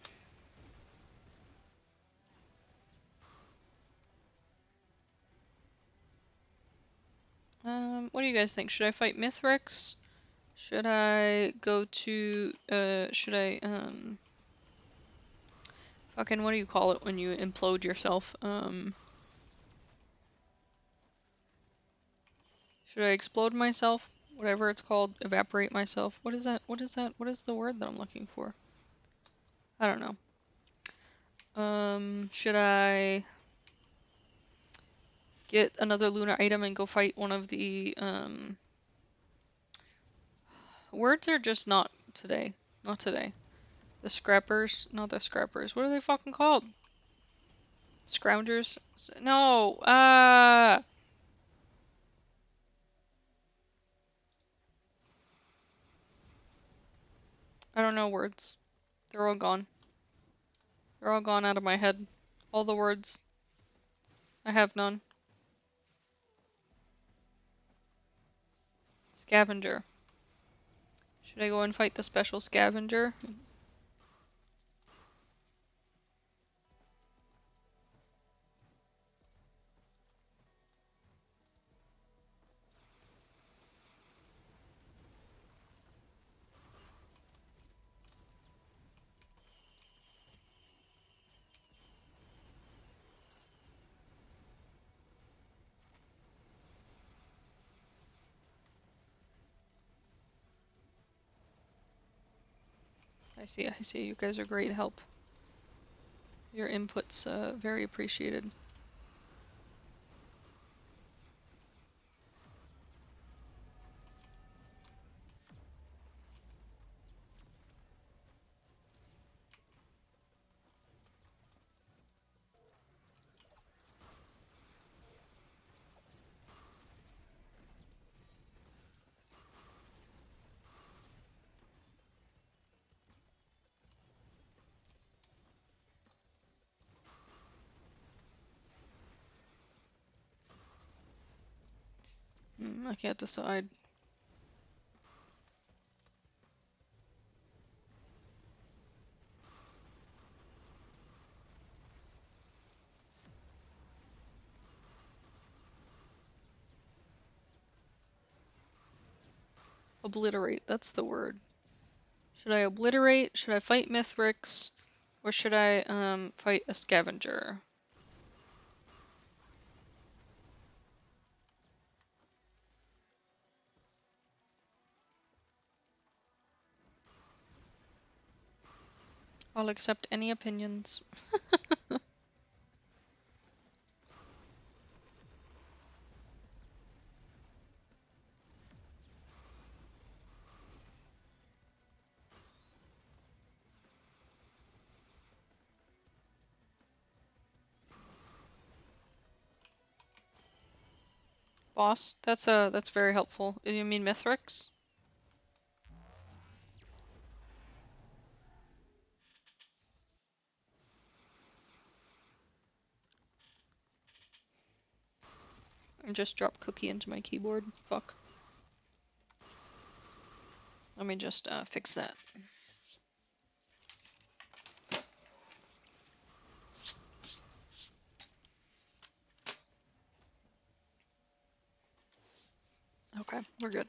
What do you guys think? Should I fight Mithrax? Should I go to, fucking, what do you call it when you implode yourself? Should I explode myself? Whatever it's called, evaporate myself. What is that? What is that? What is the word that I'm looking for? I don't know. Should I get another lunar item and go fight one of the, words are just not today. Not today. The scrappers, not the scrappers. What are they fucking called? Scroungers? No, I don't know words. They're all gone. They're all gone out of my head. All the words. I have none. Scavenger. Should I go and fight the special scavenger? I see, I see. You guys are great help. Your input's very appreciated. I can't decide. Obliterate, that's the word. Should I obliterate? Should I fight Mithrax? Or should I fight a scavenger? I'll accept any opinions. Boss, that's very helpful. You mean Mithrax? I just dropped cookie into my keyboard. Fuck. Let me just fix that. Okay, we're good.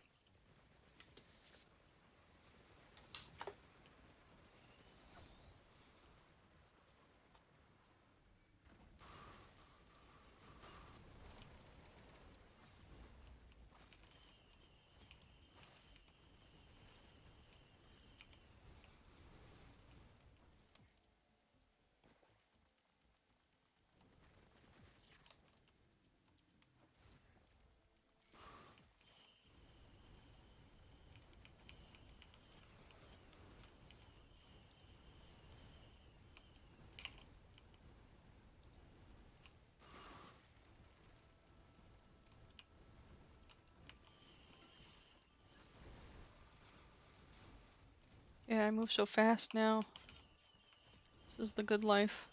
I move so fast now. This is the good life.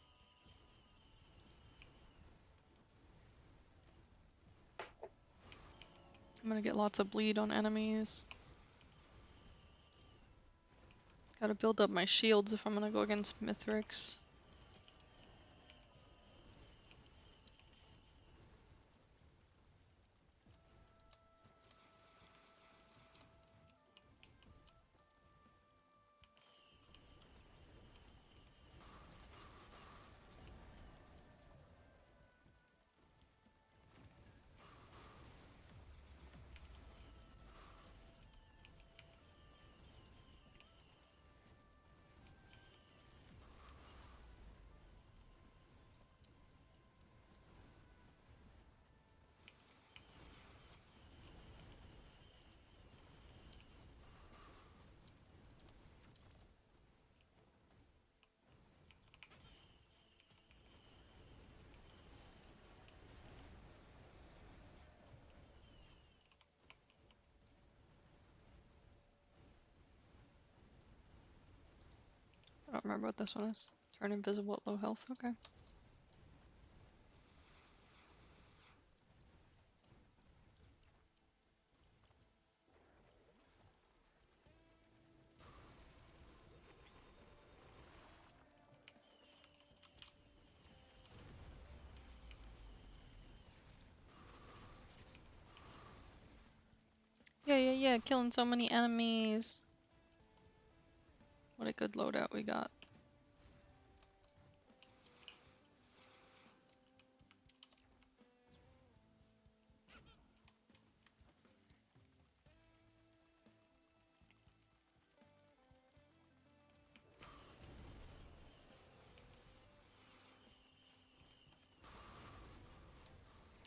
I'm gonna get lots of bleed on enemies. Gotta build up my shields if I'm gonna go against Mithrix. I don't remember what this one is. Turn invisible at low health. Okay. Yeah, killing so many enemies. What a good loadout we got.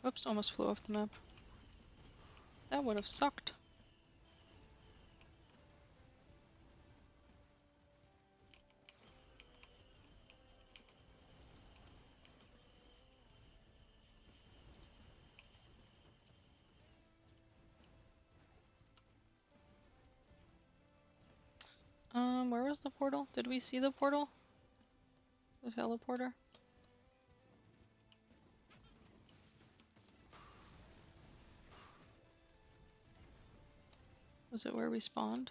Oops, almost flew off the map. That would have sucked. Where was the portal? Did we see the portal? The teleporter? Was it where we spawned?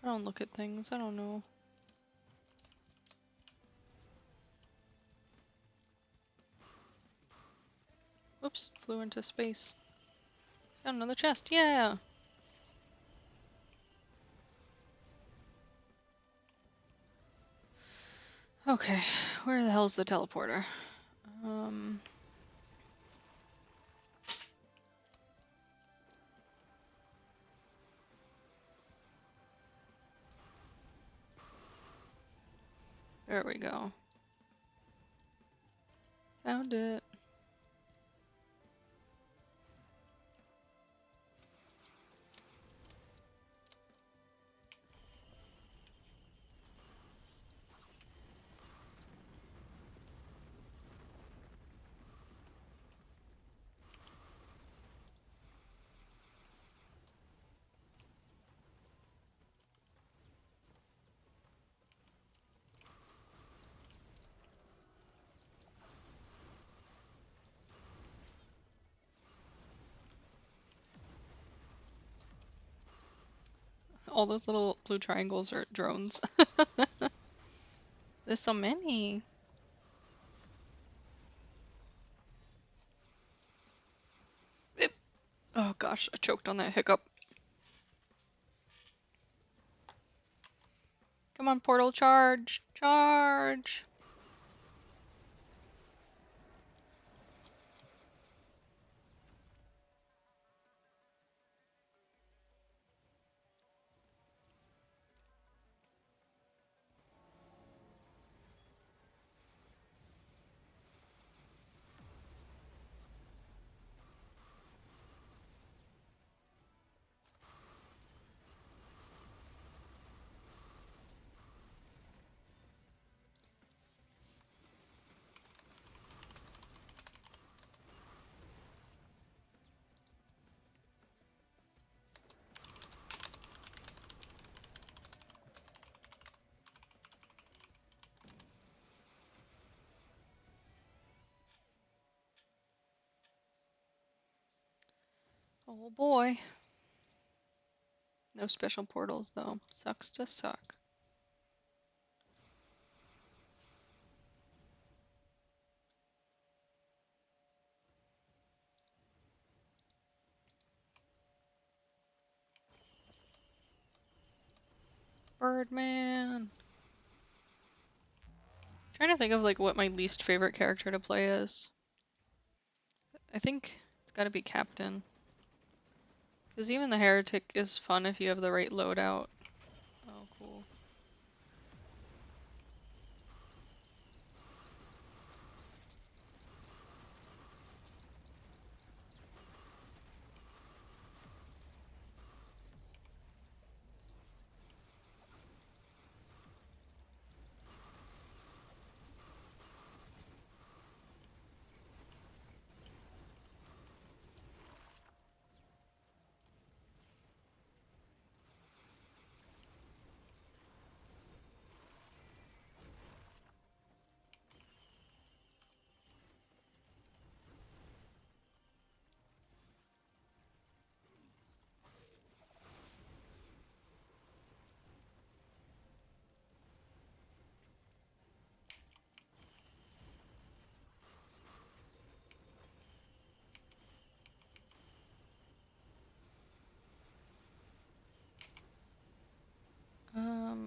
I don't look at things, I don't know. Oops, flew into space. Got another chest, yeah! Okay, where the hell's the teleporter? There we go. Found it. All those little blue triangles are drones. There's so many. Oh gosh, I choked on that hiccup. Come on, portal, charge! Charge! Oh boy. No special portals though. Sucks to suck. Birdman. Trying to think of like what my least favorite character to play is. I think it's gotta be Captain. Because even the Heretic is fun if you have the right loadout. Oh, cool.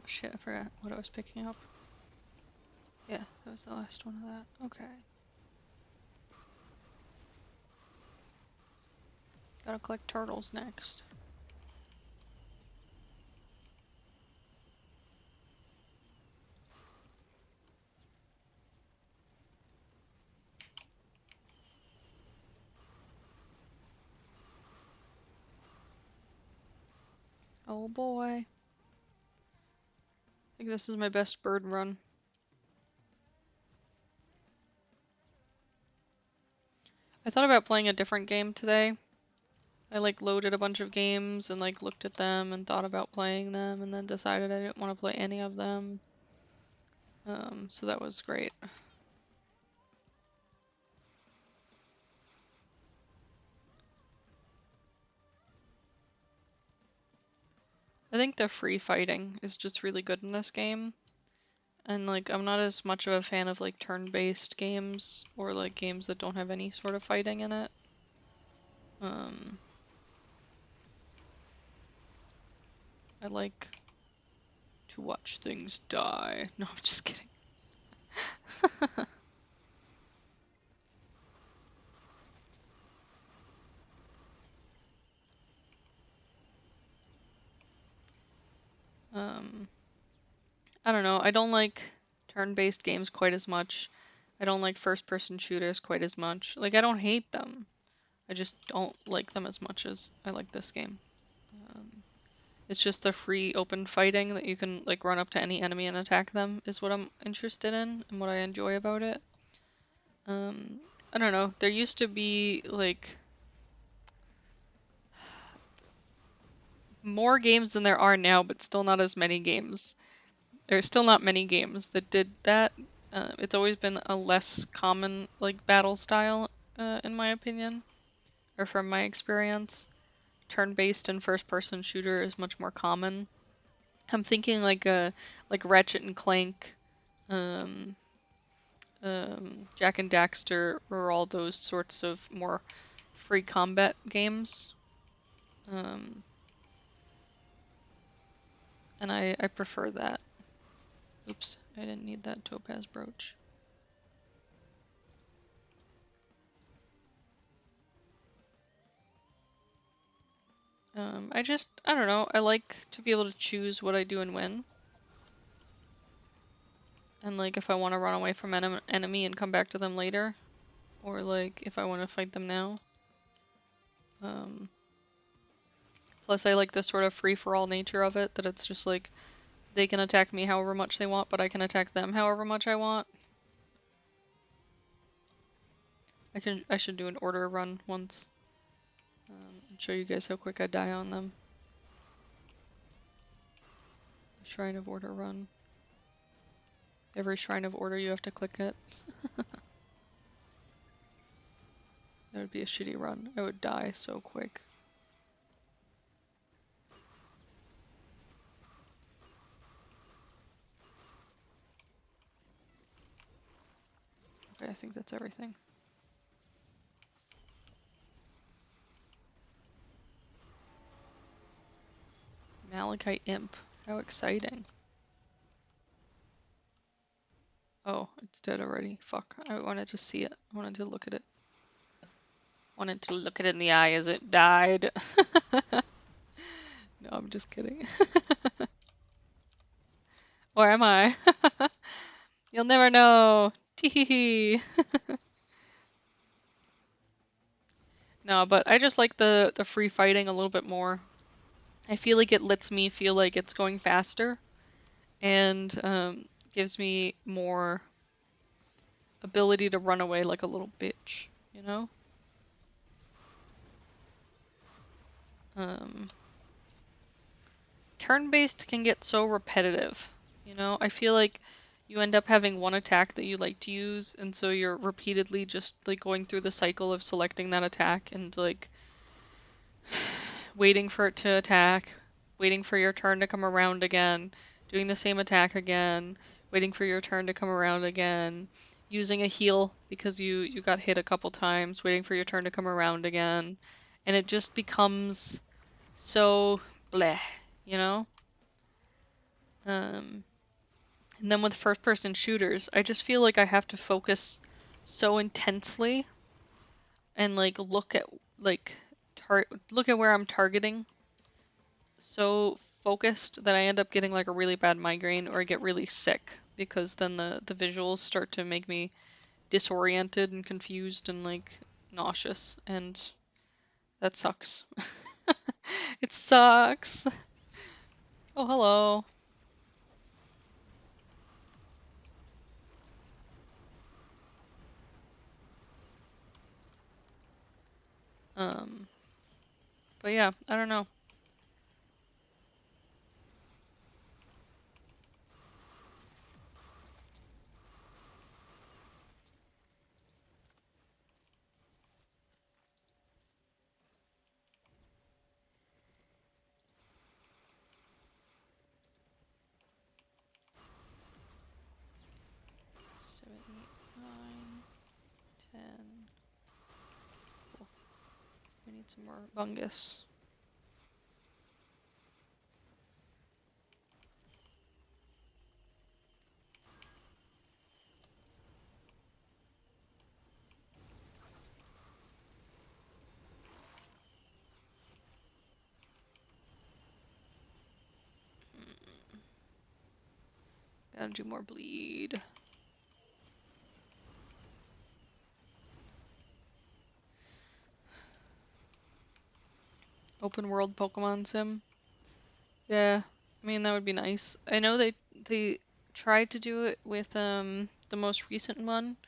Shit, I forgot what I was picking up. Yeah, that was the last one of that. Okay. Gotta collect turtles next. Oh boy. I think this is my best bird run. I thought about playing a different game today. I like loaded a bunch of games and like looked at them and thought about playing them and then decided I didn't want to play any of them. So that was great. I think the free fighting is just really good in this game. And like I'm not as much of a fan of like turn-based games or like games that don't have any sort of fighting in it. I like to watch things die. No, I'm just kidding. I don't know. I don't like turn-based games quite as much. I don't like first-person shooters quite as much. Like I don't hate them. I just don't like them as much as I like this game. It's just the free open fighting that you can like run up to any enemy and attack them is what I'm interested in and what I enjoy about it. I don't know. There used to be like more games than there are now, but still not as many games. There's still not many games that did that. It's always been a less common like battle style, in my opinion, or from my experience. Turn-based and first-person shooter is much more common. I'm thinking like a like Ratchet and Clank, um, Jack and Daxter, or all those sorts of more free combat games. Um, and I prefer that. Oops, I didn't need that topaz brooch. I don't know, I like to be able to choose what I do and when. And like if I want to run away from an enemy and come back to them later, or like if I want to fight them now. Um, Plus I like the sort of free-for-all nature of it, that it's just like they can attack me however much they want, but I can attack them however much I want. I should do an order run once, and show you guys how quick I die on them. Shrine of Order run. Every Shrine of Order you have to click it. That would be a shitty run. I would die so quick. I think that's everything. Malachite Imp. How exciting. Oh, it's dead already. Fuck. I wanted to see it. I wanted to look at it. Wanted to look it in the eye as it died. No, I'm just kidding. Or am I? You'll never know. Teehee. No, but I just like the free fighting a little bit more. I feel like it lets me feel like it's going faster and gives me more ability to run away like a little bitch, you know? Turn-based can get so repetitive, you know? I feel like you end up having one attack that you like to use, and so you're repeatedly just like going through the cycle of selecting that attack and like waiting for it to attack, waiting for your turn to come around again, doing the same attack again, waiting for your turn to come around again, using a heal because you got hit a couple times, waiting for your turn to come around again, and it just becomes so bleh, you know? And then with first-person shooters, I just feel like I have to focus so intensely and like like look at where I'm targeting so focused that I end up getting like a really bad migraine or I get really sick because then the visuals start to make me disoriented and confused and like nauseous, and that sucks. It sucks. Oh, hello. Um, but yeah, I don't know. Seven, eight, nine, 10. Cool. I need some more fungus. Gotta do more bleed. Open world Pokemon Sim. Yeah, I mean that would be nice. I know they tried to do it with the most recent one.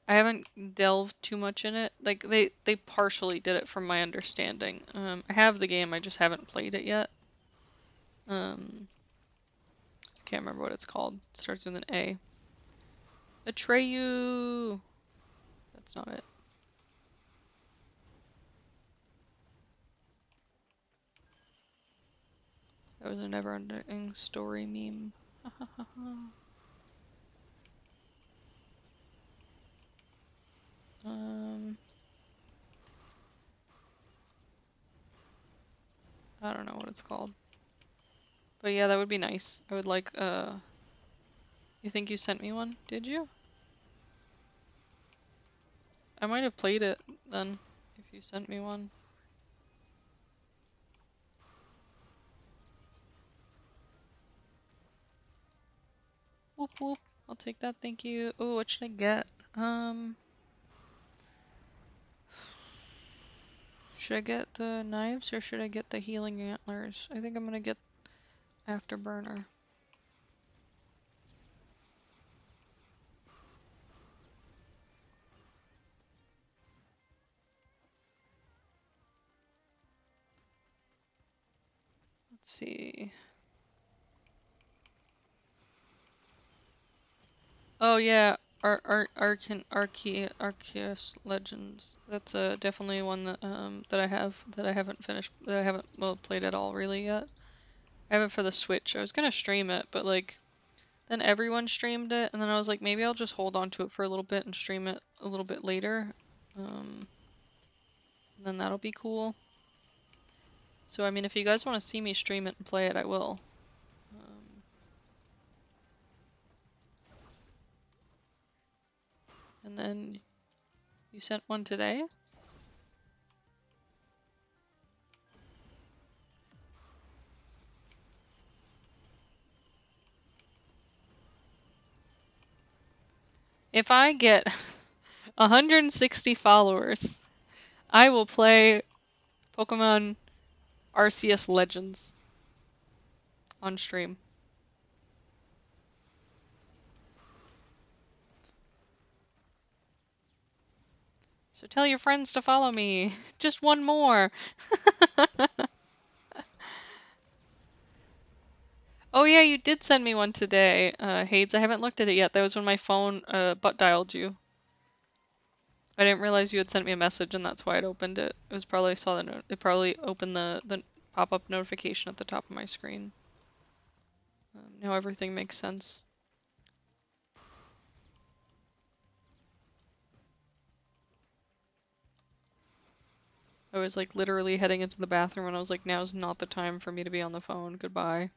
I haven't delved too much in it. Like they partially did it from my understanding. I have the game, I just haven't played it yet. Um, can't remember what it's called. It starts with an A. Atreyu. That's not it. That was a never-ending story meme. I don't know what it's called. But yeah, that would be nice. I would like, you think you sent me one? Did you? I might have played it then, if you sent me one. Whoop whoop. I'll take that, thank you. Oh, what should I get? Should I get the knives or should I get the healing antlers? I think I'm gonna get Afterburner. Let's see. Oh yeah, Arceus Legends. That's definitely one that that I haven't finished, that I haven't, well, played at all really yet. I have it for the Switch. I was gonna stream it, but like Then everyone streamed it, and then I was like, maybe I'll just hold on to it for a little bit and stream it a little bit later. And then that'll be cool. So, I mean, if you guys want to see me stream it and play it, I will. And then you sent one today? If I get 160 followers, I will play Pokemon Arceus Legends on stream. So tell your friends to follow me. Just one more. Oh yeah, you did send me one today, Hades. I haven't looked at it yet. That was when my phone butt dialed you. I didn't realize you had sent me a message, and that's why it opened it. It was probably I saw the note. It probably opened the pop-up notification at the top of my screen. Now everything makes sense. I was like literally heading into the bathroom, and I was like, now's not the time for me to be on the phone. Goodbye.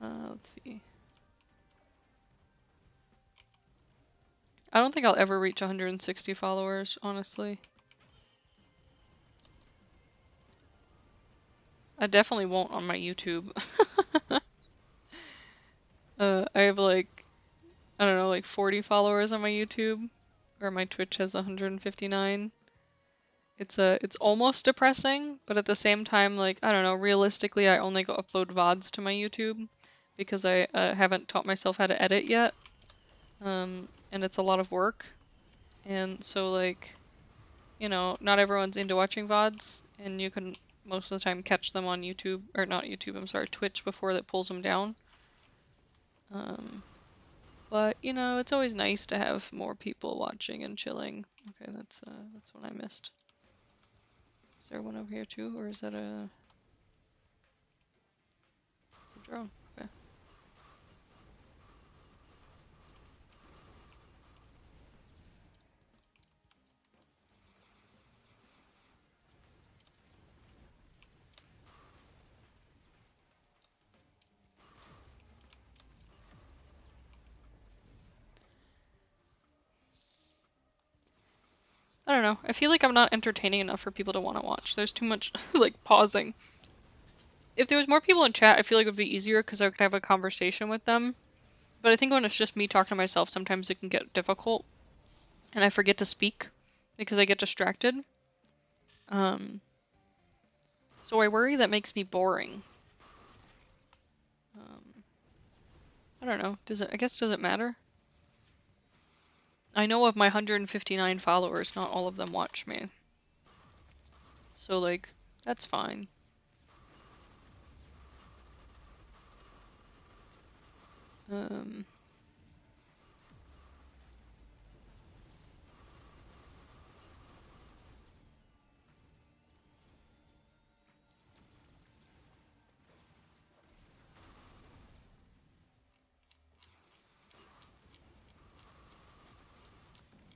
Let's see. I don't think I'll ever reach 160 followers, honestly. I definitely won't on my YouTube. I have like, I don't know, like 40 followers on my YouTube, or my Twitch has 159. It's almost depressing, but at the same time, like, I don't know, realistically, I only go upload VODs to my YouTube because I haven't taught myself how to edit yet. And it's a lot of work. And so, like, you know, not everyone's into watching VODs, and you can most of the time catch them on YouTube, or not YouTube, I'm sorry, Twitch before that pulls them down. But, you know, it's always nice to have more people watching and chilling. Okay, that's one I missed. Is there one over here too, or is that a drone? Okay. I don't know. I feel like I'm not entertaining enough for people to want to watch. There's too much, like, pausing. If there was more people in chat, I feel like it would be easier because I could have a conversation with them. But I think when it's just me talking to myself, sometimes it can get difficult. And I forget to speak because I get distracted. So I worry that makes me boring. I don't know. Does it? I guess does it matter? I know of my 159 followers, not all of them watch me. So like, that's fine.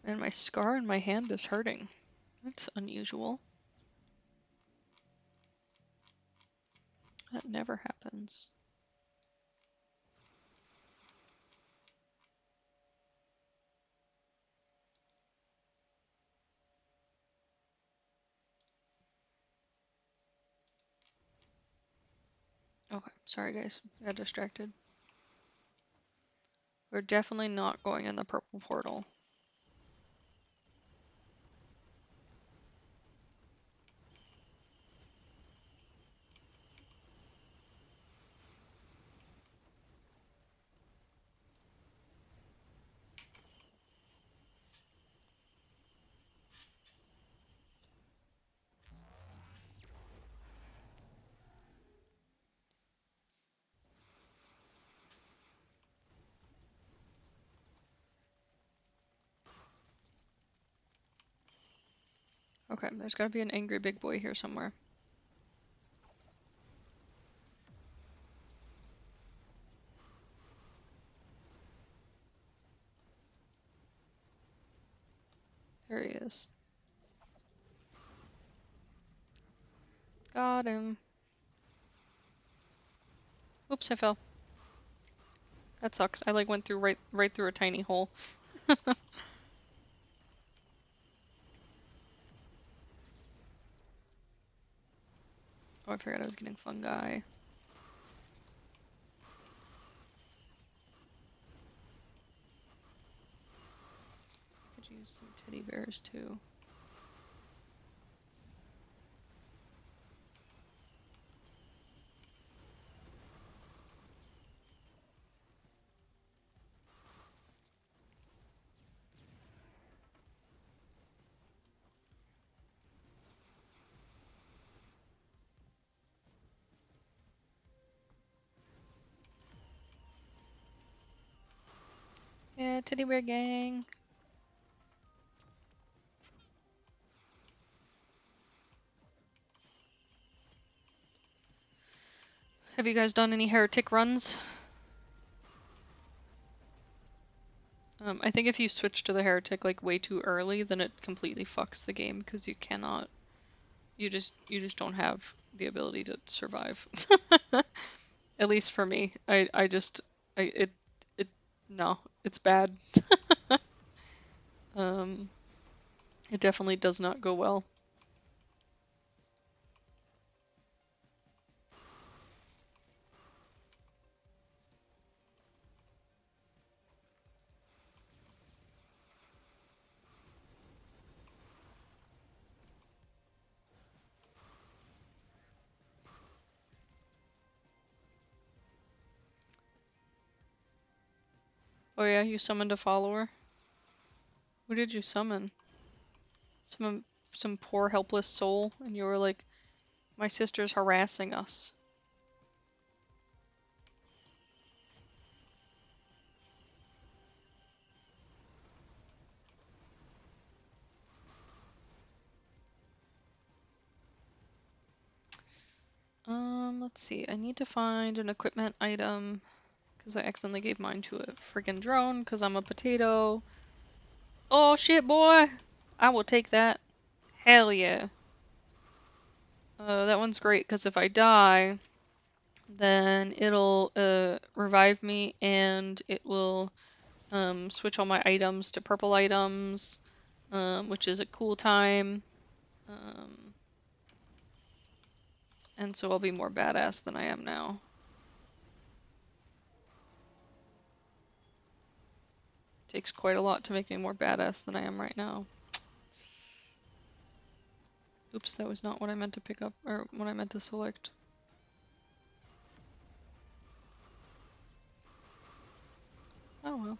And my scar in my hand is hurting. That's unusual. That never happens. Okay, sorry guys, I got distracted. We're definitely not going in the purple portal. Okay, there's gotta be an angry big boy here somewhere. There he is. Got him. Oops, I fell. That sucks. I like went through right through a tiny hole. Oh, I forgot I was getting fungi. Could use some teddy bears too. Yeah, teddy bear gang. Have you guys done any heretic runs? I think if you switch to the heretic like way too early, then it completely fucks the game because you cannot. You just don't have the ability to survive. At least for me. I just it no, it's bad. Um, it definitely does not go well. Oh yeah, you summoned a follower? Who did you summon? Some poor helpless soul, and you were like, my sister's harassing us. Let's see. I need to find an equipment item because I accidentally gave mine to a friggin' drone because I'm a potato. Oh shit, boy! I will take that. Hell yeah. That one's great because if I die, then it'll revive me and it will switch all my items to purple items, which is a cool time. And so I'll be more badass than I am now. Takes quite a lot to make me more badass than I am right now. Oops, that was not what I meant to pick up, or what I meant to select. Oh well.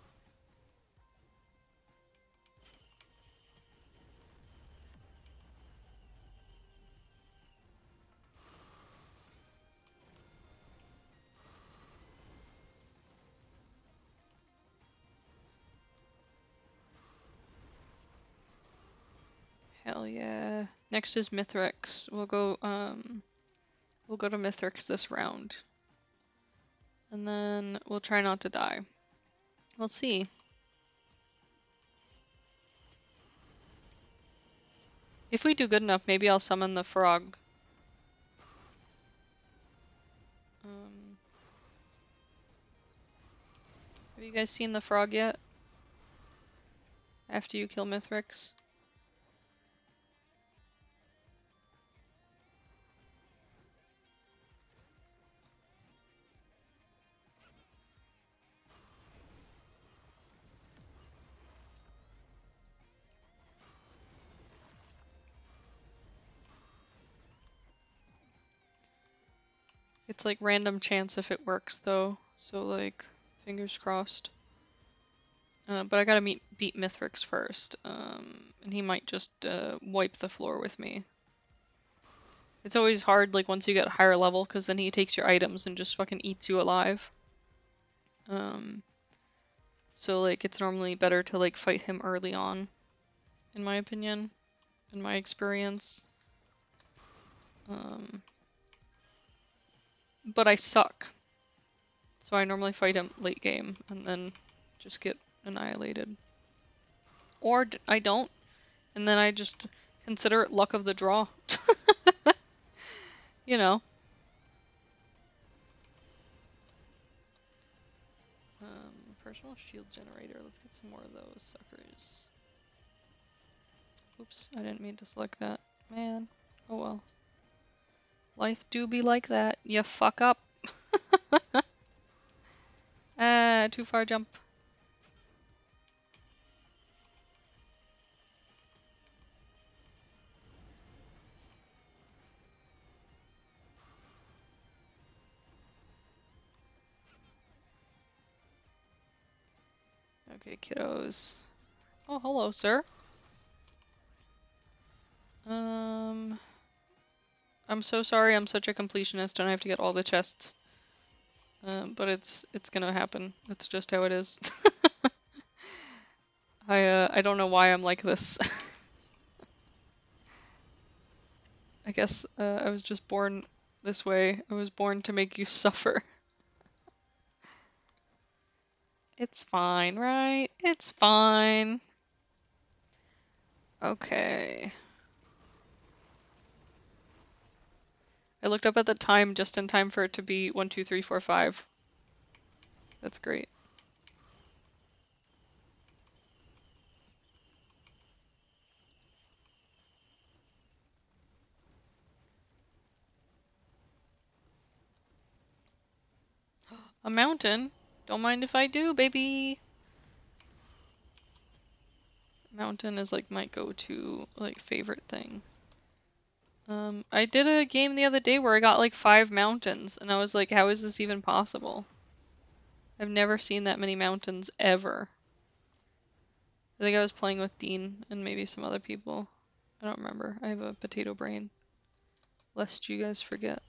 Hell yeah. Next is Mithrix. We'll go to Mithrix this round. And then we'll try not to die. We'll see. If we do good enough, maybe I'll summon the frog. Have you guys seen the frog yet? After you kill Mithrix? It's like random chance if it works though, so like fingers crossed. But I gotta beat Mithrix first, and he might just wipe the floor with me. It's always hard like once you get higher level, because then he takes your items and just fucking eats you alive. So like it's normally better to like fight him early on, in my opinion. in my experience. But I suck. So I normally fight him late game and then just get annihilated. Or I don't, and then I just consider it luck of the draw. You know. Personal shield generator. Let's get some more of those suckers. Oops, I didn't mean to select that. Man. Oh well. Life do be like that. You fuck up. Ah, too far jump. Okay, kiddos. Oh, hello, sir. I'm so sorry I'm such a completionist and I have to get all the chests. But it's gonna happen. That's just how it is. I don't know why I'm like this. I guess I was just born this way. I was born to make you suffer. It's fine, right? It's fine. Okay. I looked up at the time just in time for it to be 1, 2, 3, 4, 5. That's great. A mountain? Don't mind if I do, baby. Mountain is like my go-to like favorite thing. I did a game the other day where I got like 5 mountains and I was like, how is this even possible? I've never seen that many mountains ever. I think I was playing with Dean and maybe some other people. I don't remember. I have a potato brain. Lest you guys forget.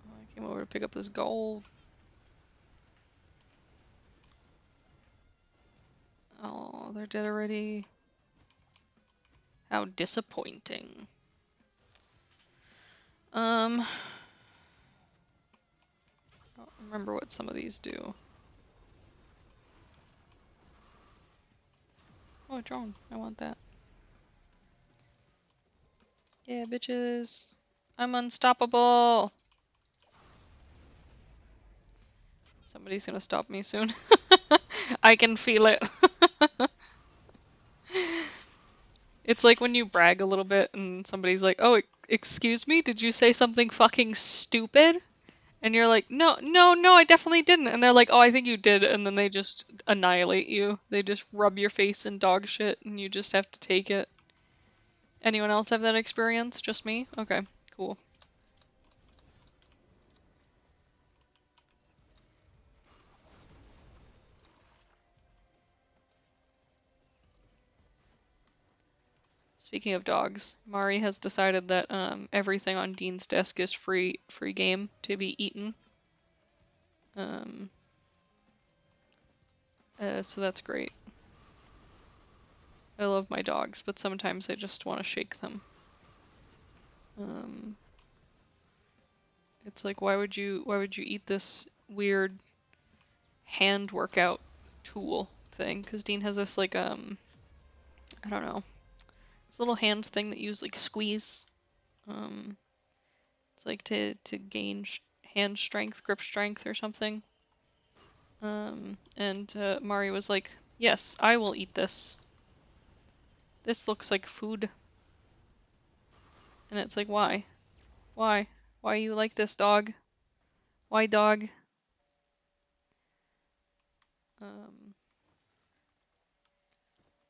Oh, I came over to pick up this gold. Oh, they're dead already. How disappointing. I don't remember what some of these do. Oh, a drone. I want that. Yeah, bitches. I'm unstoppable. Somebody's gonna stop me soon. I can feel it. It's like when you brag a little bit and somebody's like, oh, excuse me, did you say something fucking stupid? And you're like, no, no, no, I definitely didn't. And they're like, oh, I think you did. And then they just annihilate you. They just rub your face in dog shit and you just have to take it. Anyone else have that experience? Just me? Okay, cool. Speaking of dogs, Mari has decided that everything on Dean's desk is free game to be eaten. So that's great. I love my dogs, but sometimes I just want to shake them. It's like, why would you eat this weird hand workout tool thing? Because Dean has this like I don't know, this little hand thing that you like squeeze. It's like to gain hand strength, grip strength, or something. And Mari was like, "Yes, I will eat this. This looks like food." And it's like, why? Why? Why you like this, dog? Why, dog? But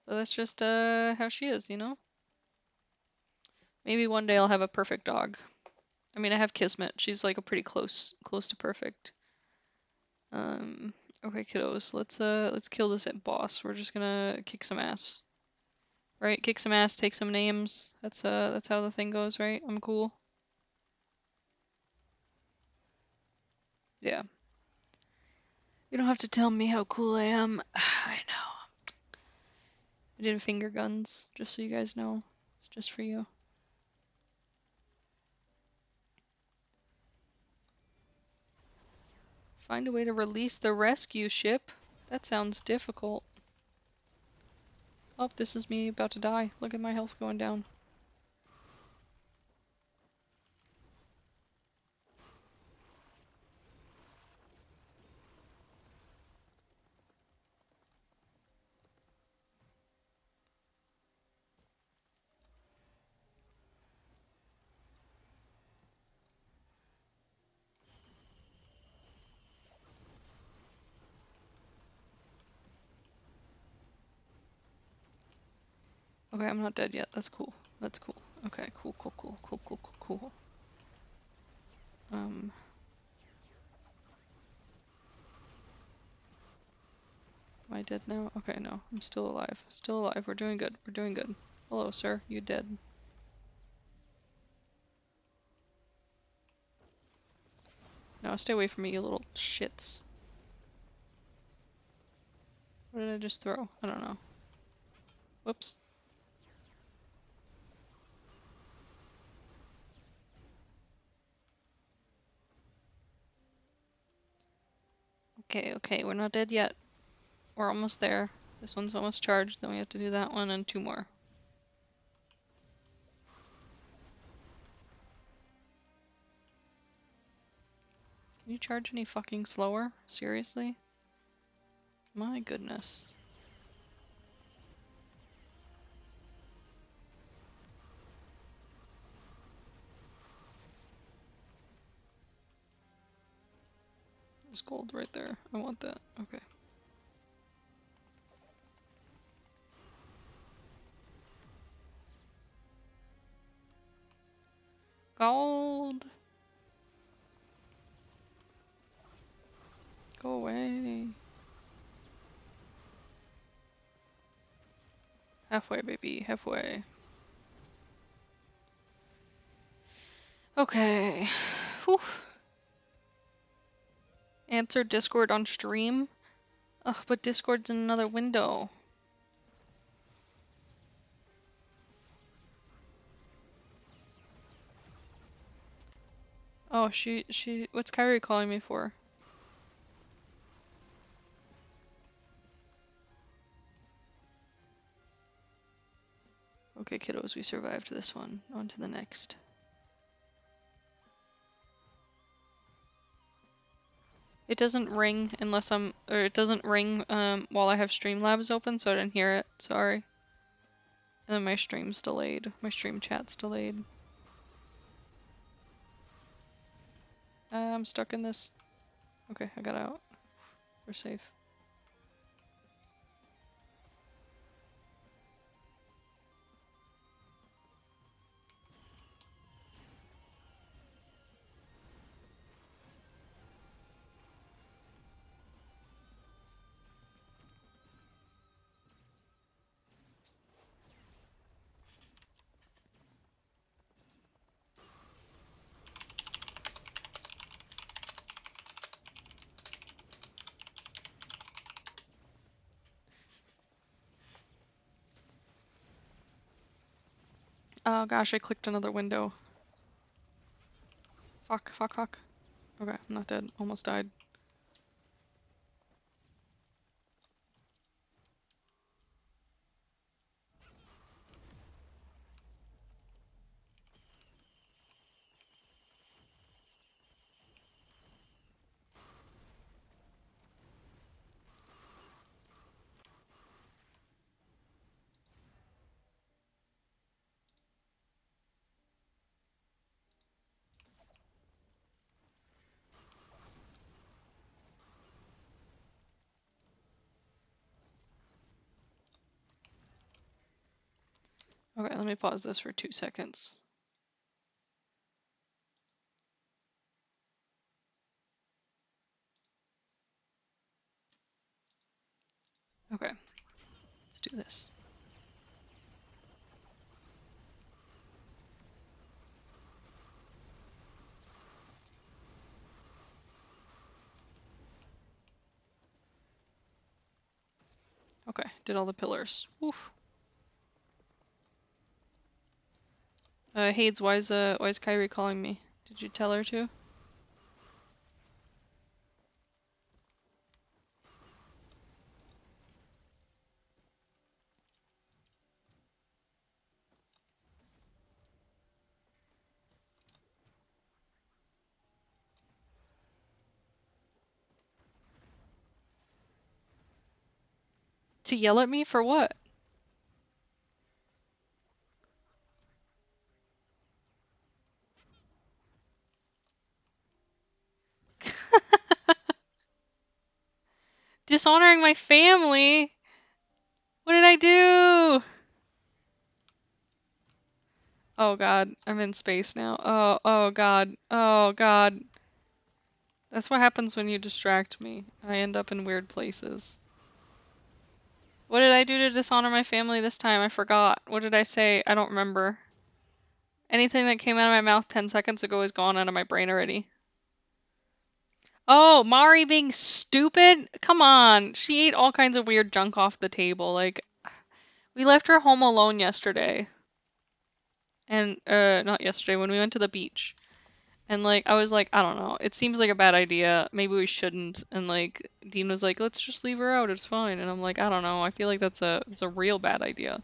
that's just how she is, you know? Maybe one day I'll have a perfect dog. I mean, I have Kismet. She's like a pretty close to perfect. Okay, kiddos, let's kill this boss. We're just gonna kick some ass. Right? Kick some ass, take some names. That's how the thing goes, right? I'm cool. Yeah. You don't have to tell me how cool I am. I know. I did finger guns, just so you guys know. It's just for you. Find a way to release the rescue ship? That sounds difficult. Oh, this is me about to die. Look at my health going down. Okay, I'm not dead yet. That's cool. That's cool. Okay, cool, cool, cool, cool, cool, cool, cool. Am I dead now? Okay, no. I'm still alive. Still alive. We're doing good. We're doing good. Hello, sir. You dead. No, stay away from me, you little shits. What did I just throw? I don't know. Whoops. Okay, okay, we're not dead yet. We're almost there. This one's almost charged, then we have to do that one and 2 more. Can you charge any fucking slower? Seriously? My goodness. There's gold right there. I want that. Okay. Gold! Go away. Halfway, baby. Halfway. Okay. Whew. Answer Discord on stream? Ugh, but Discord's in another window. Oh, what's Kyrie calling me for? Okay, kiddos, we survived this one. On to the next. It doesn't ring unless it doesn't ring while I have Streamlabs open, so I didn't hear it. Sorry. And then my stream's delayed. My stream chat's delayed. I'm stuck in this. Okay, I got out. We're safe. Oh gosh, I clicked another window. Fuck, fuck, fuck. Okay, I'm not dead. Almost died. Okay, let me pause this for 2 seconds. Okay, let's do this. Okay, did all the pillars. Oof. Hades, why is Kyrie calling me? Did you tell her to? To yell at me for what? Dishonoring my family? What did I do? Oh god, I'm in space now. Oh god. Oh god. That's what happens when you distract me. I end up in weird places. What did I do to dishonor my family this time? I forgot. What did I say? I don't remember. Anything that came out of my mouth 10 seconds ago is gone out of my brain already. Oh, Mari being stupid? Come on. She ate all kinds of weird junk off the table. Like, we left her home alone yesterday. And, not yesterday, when we went to the beach. And, like, I was like, I don't know. It seems like a bad idea. Maybe we shouldn't. And, like, Dean was like, let's just leave her out. It's fine. And I'm like, I don't know. I feel like that's a real bad idea.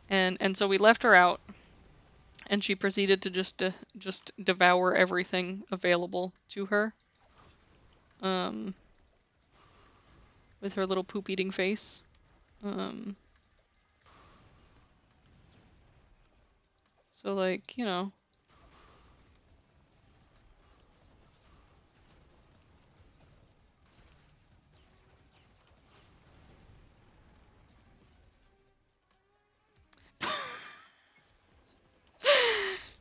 And so we left her out. And she proceeded to just devour everything available to her. Um, with her little poop eating face. Um, so like, you know.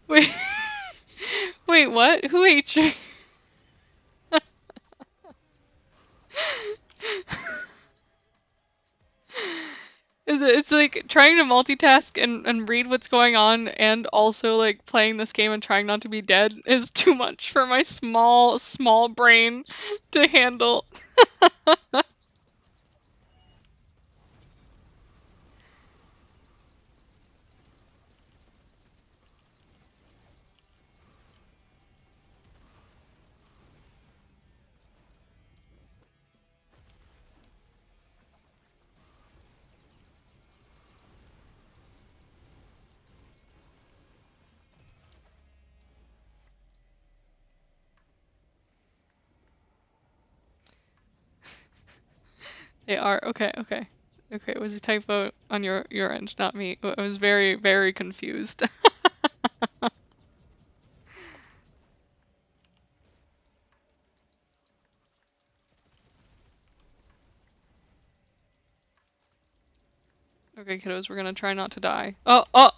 Wait, wait, what? Who ate you? It's like trying to multitask and read what's going on and also like playing this game and trying not to be dead is too much for my small brain to handle. They are okay, okay. Okay, it was a typo on your end, not me. I was very confused. Okay, kiddos, we're gonna try not to die. Oh, oh!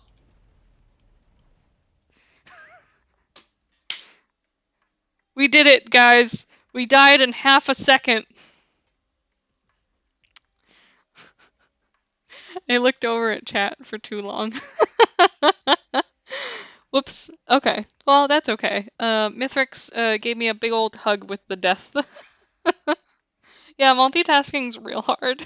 We did it, guys! We died in half a second. I looked over at chat for too long. Whoops. Okay. Well, that's okay. Mithrix gave me a big old hug with the death. Yeah, multitasking's real hard.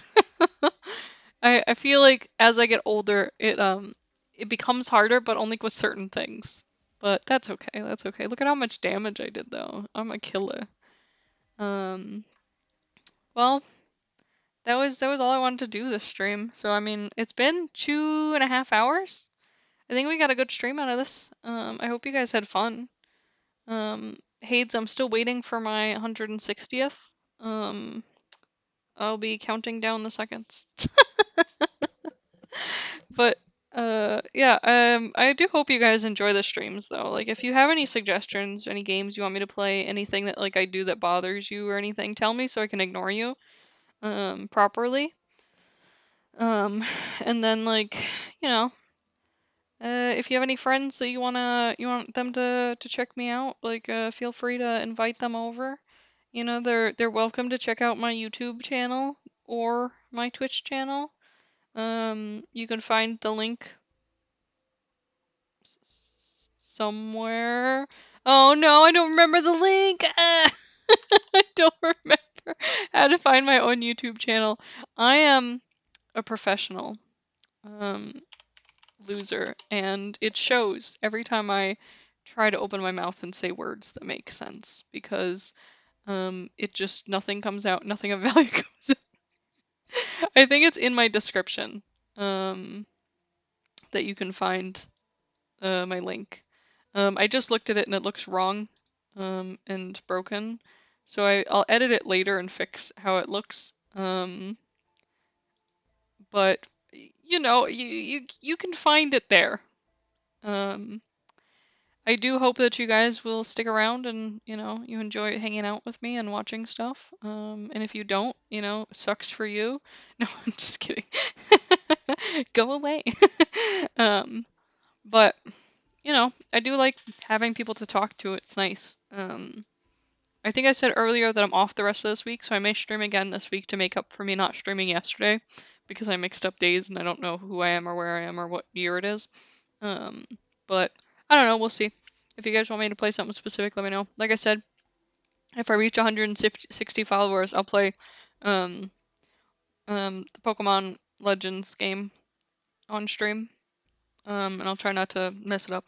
I feel like as I get older, it becomes harder, but only with certain things. But that's okay. That's okay. Look at how much damage I did though. I'm a killer. Um, well, that was all I wanted to do this stream. So I mean, it's been 2.5 hours. I think we got a good stream out of this. I hope you guys had fun. Hades, I'm still waiting for my 160th. Um, I'll be counting down the seconds. But yeah, I do hope you guys enjoy the streams though. Like if you have any suggestions, any games you want me to play, anything that like I do that bothers you or anything, tell me so I can ignore you properly. Um and then like, you know, if you have any friends that you want them to check me out, like feel free to invite them over. You know, they're welcome to check out my YouTube channel or my Twitch channel. You can find the link somewhere. Oh no, I don't remember the link. I don't remember how to find my own YouTube channel. I am a professional um, loser, and it shows every time I try to open my mouth and say words that make sense because it just nothing comes out, nothing of value comes out. I think it's in my description um, that you can find my link. I just looked at it and it looks wrong and broken, so I'll edit it later and fix how it looks. But you know, you can find it there. Um, I do hope that you guys will stick around and, you know, you enjoy hanging out with me and watching stuff. And if you don't, you know, sucks for you. No, I'm just kidding. Go away. um, but, you know, I do like having people to talk to. It's nice. I think I said earlier that I'm off the rest of this week, so I may stream again this week to make up for me not streaming yesterday because I mixed up days and I don't know who I am or where I am or what year it is. Um, but I don't know. We'll see. If you guys want me to play something specific, let me know. Like I said, if I reach 160 followers, I'll play um, the Pokemon Legends game on stream. And I'll try not to mess it up.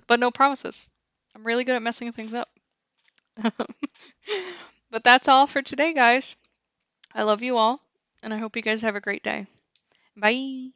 But no promises. I'm really good at messing things up. But that's all for today, guys. I love you all, and I hope you guys have a great day. Bye.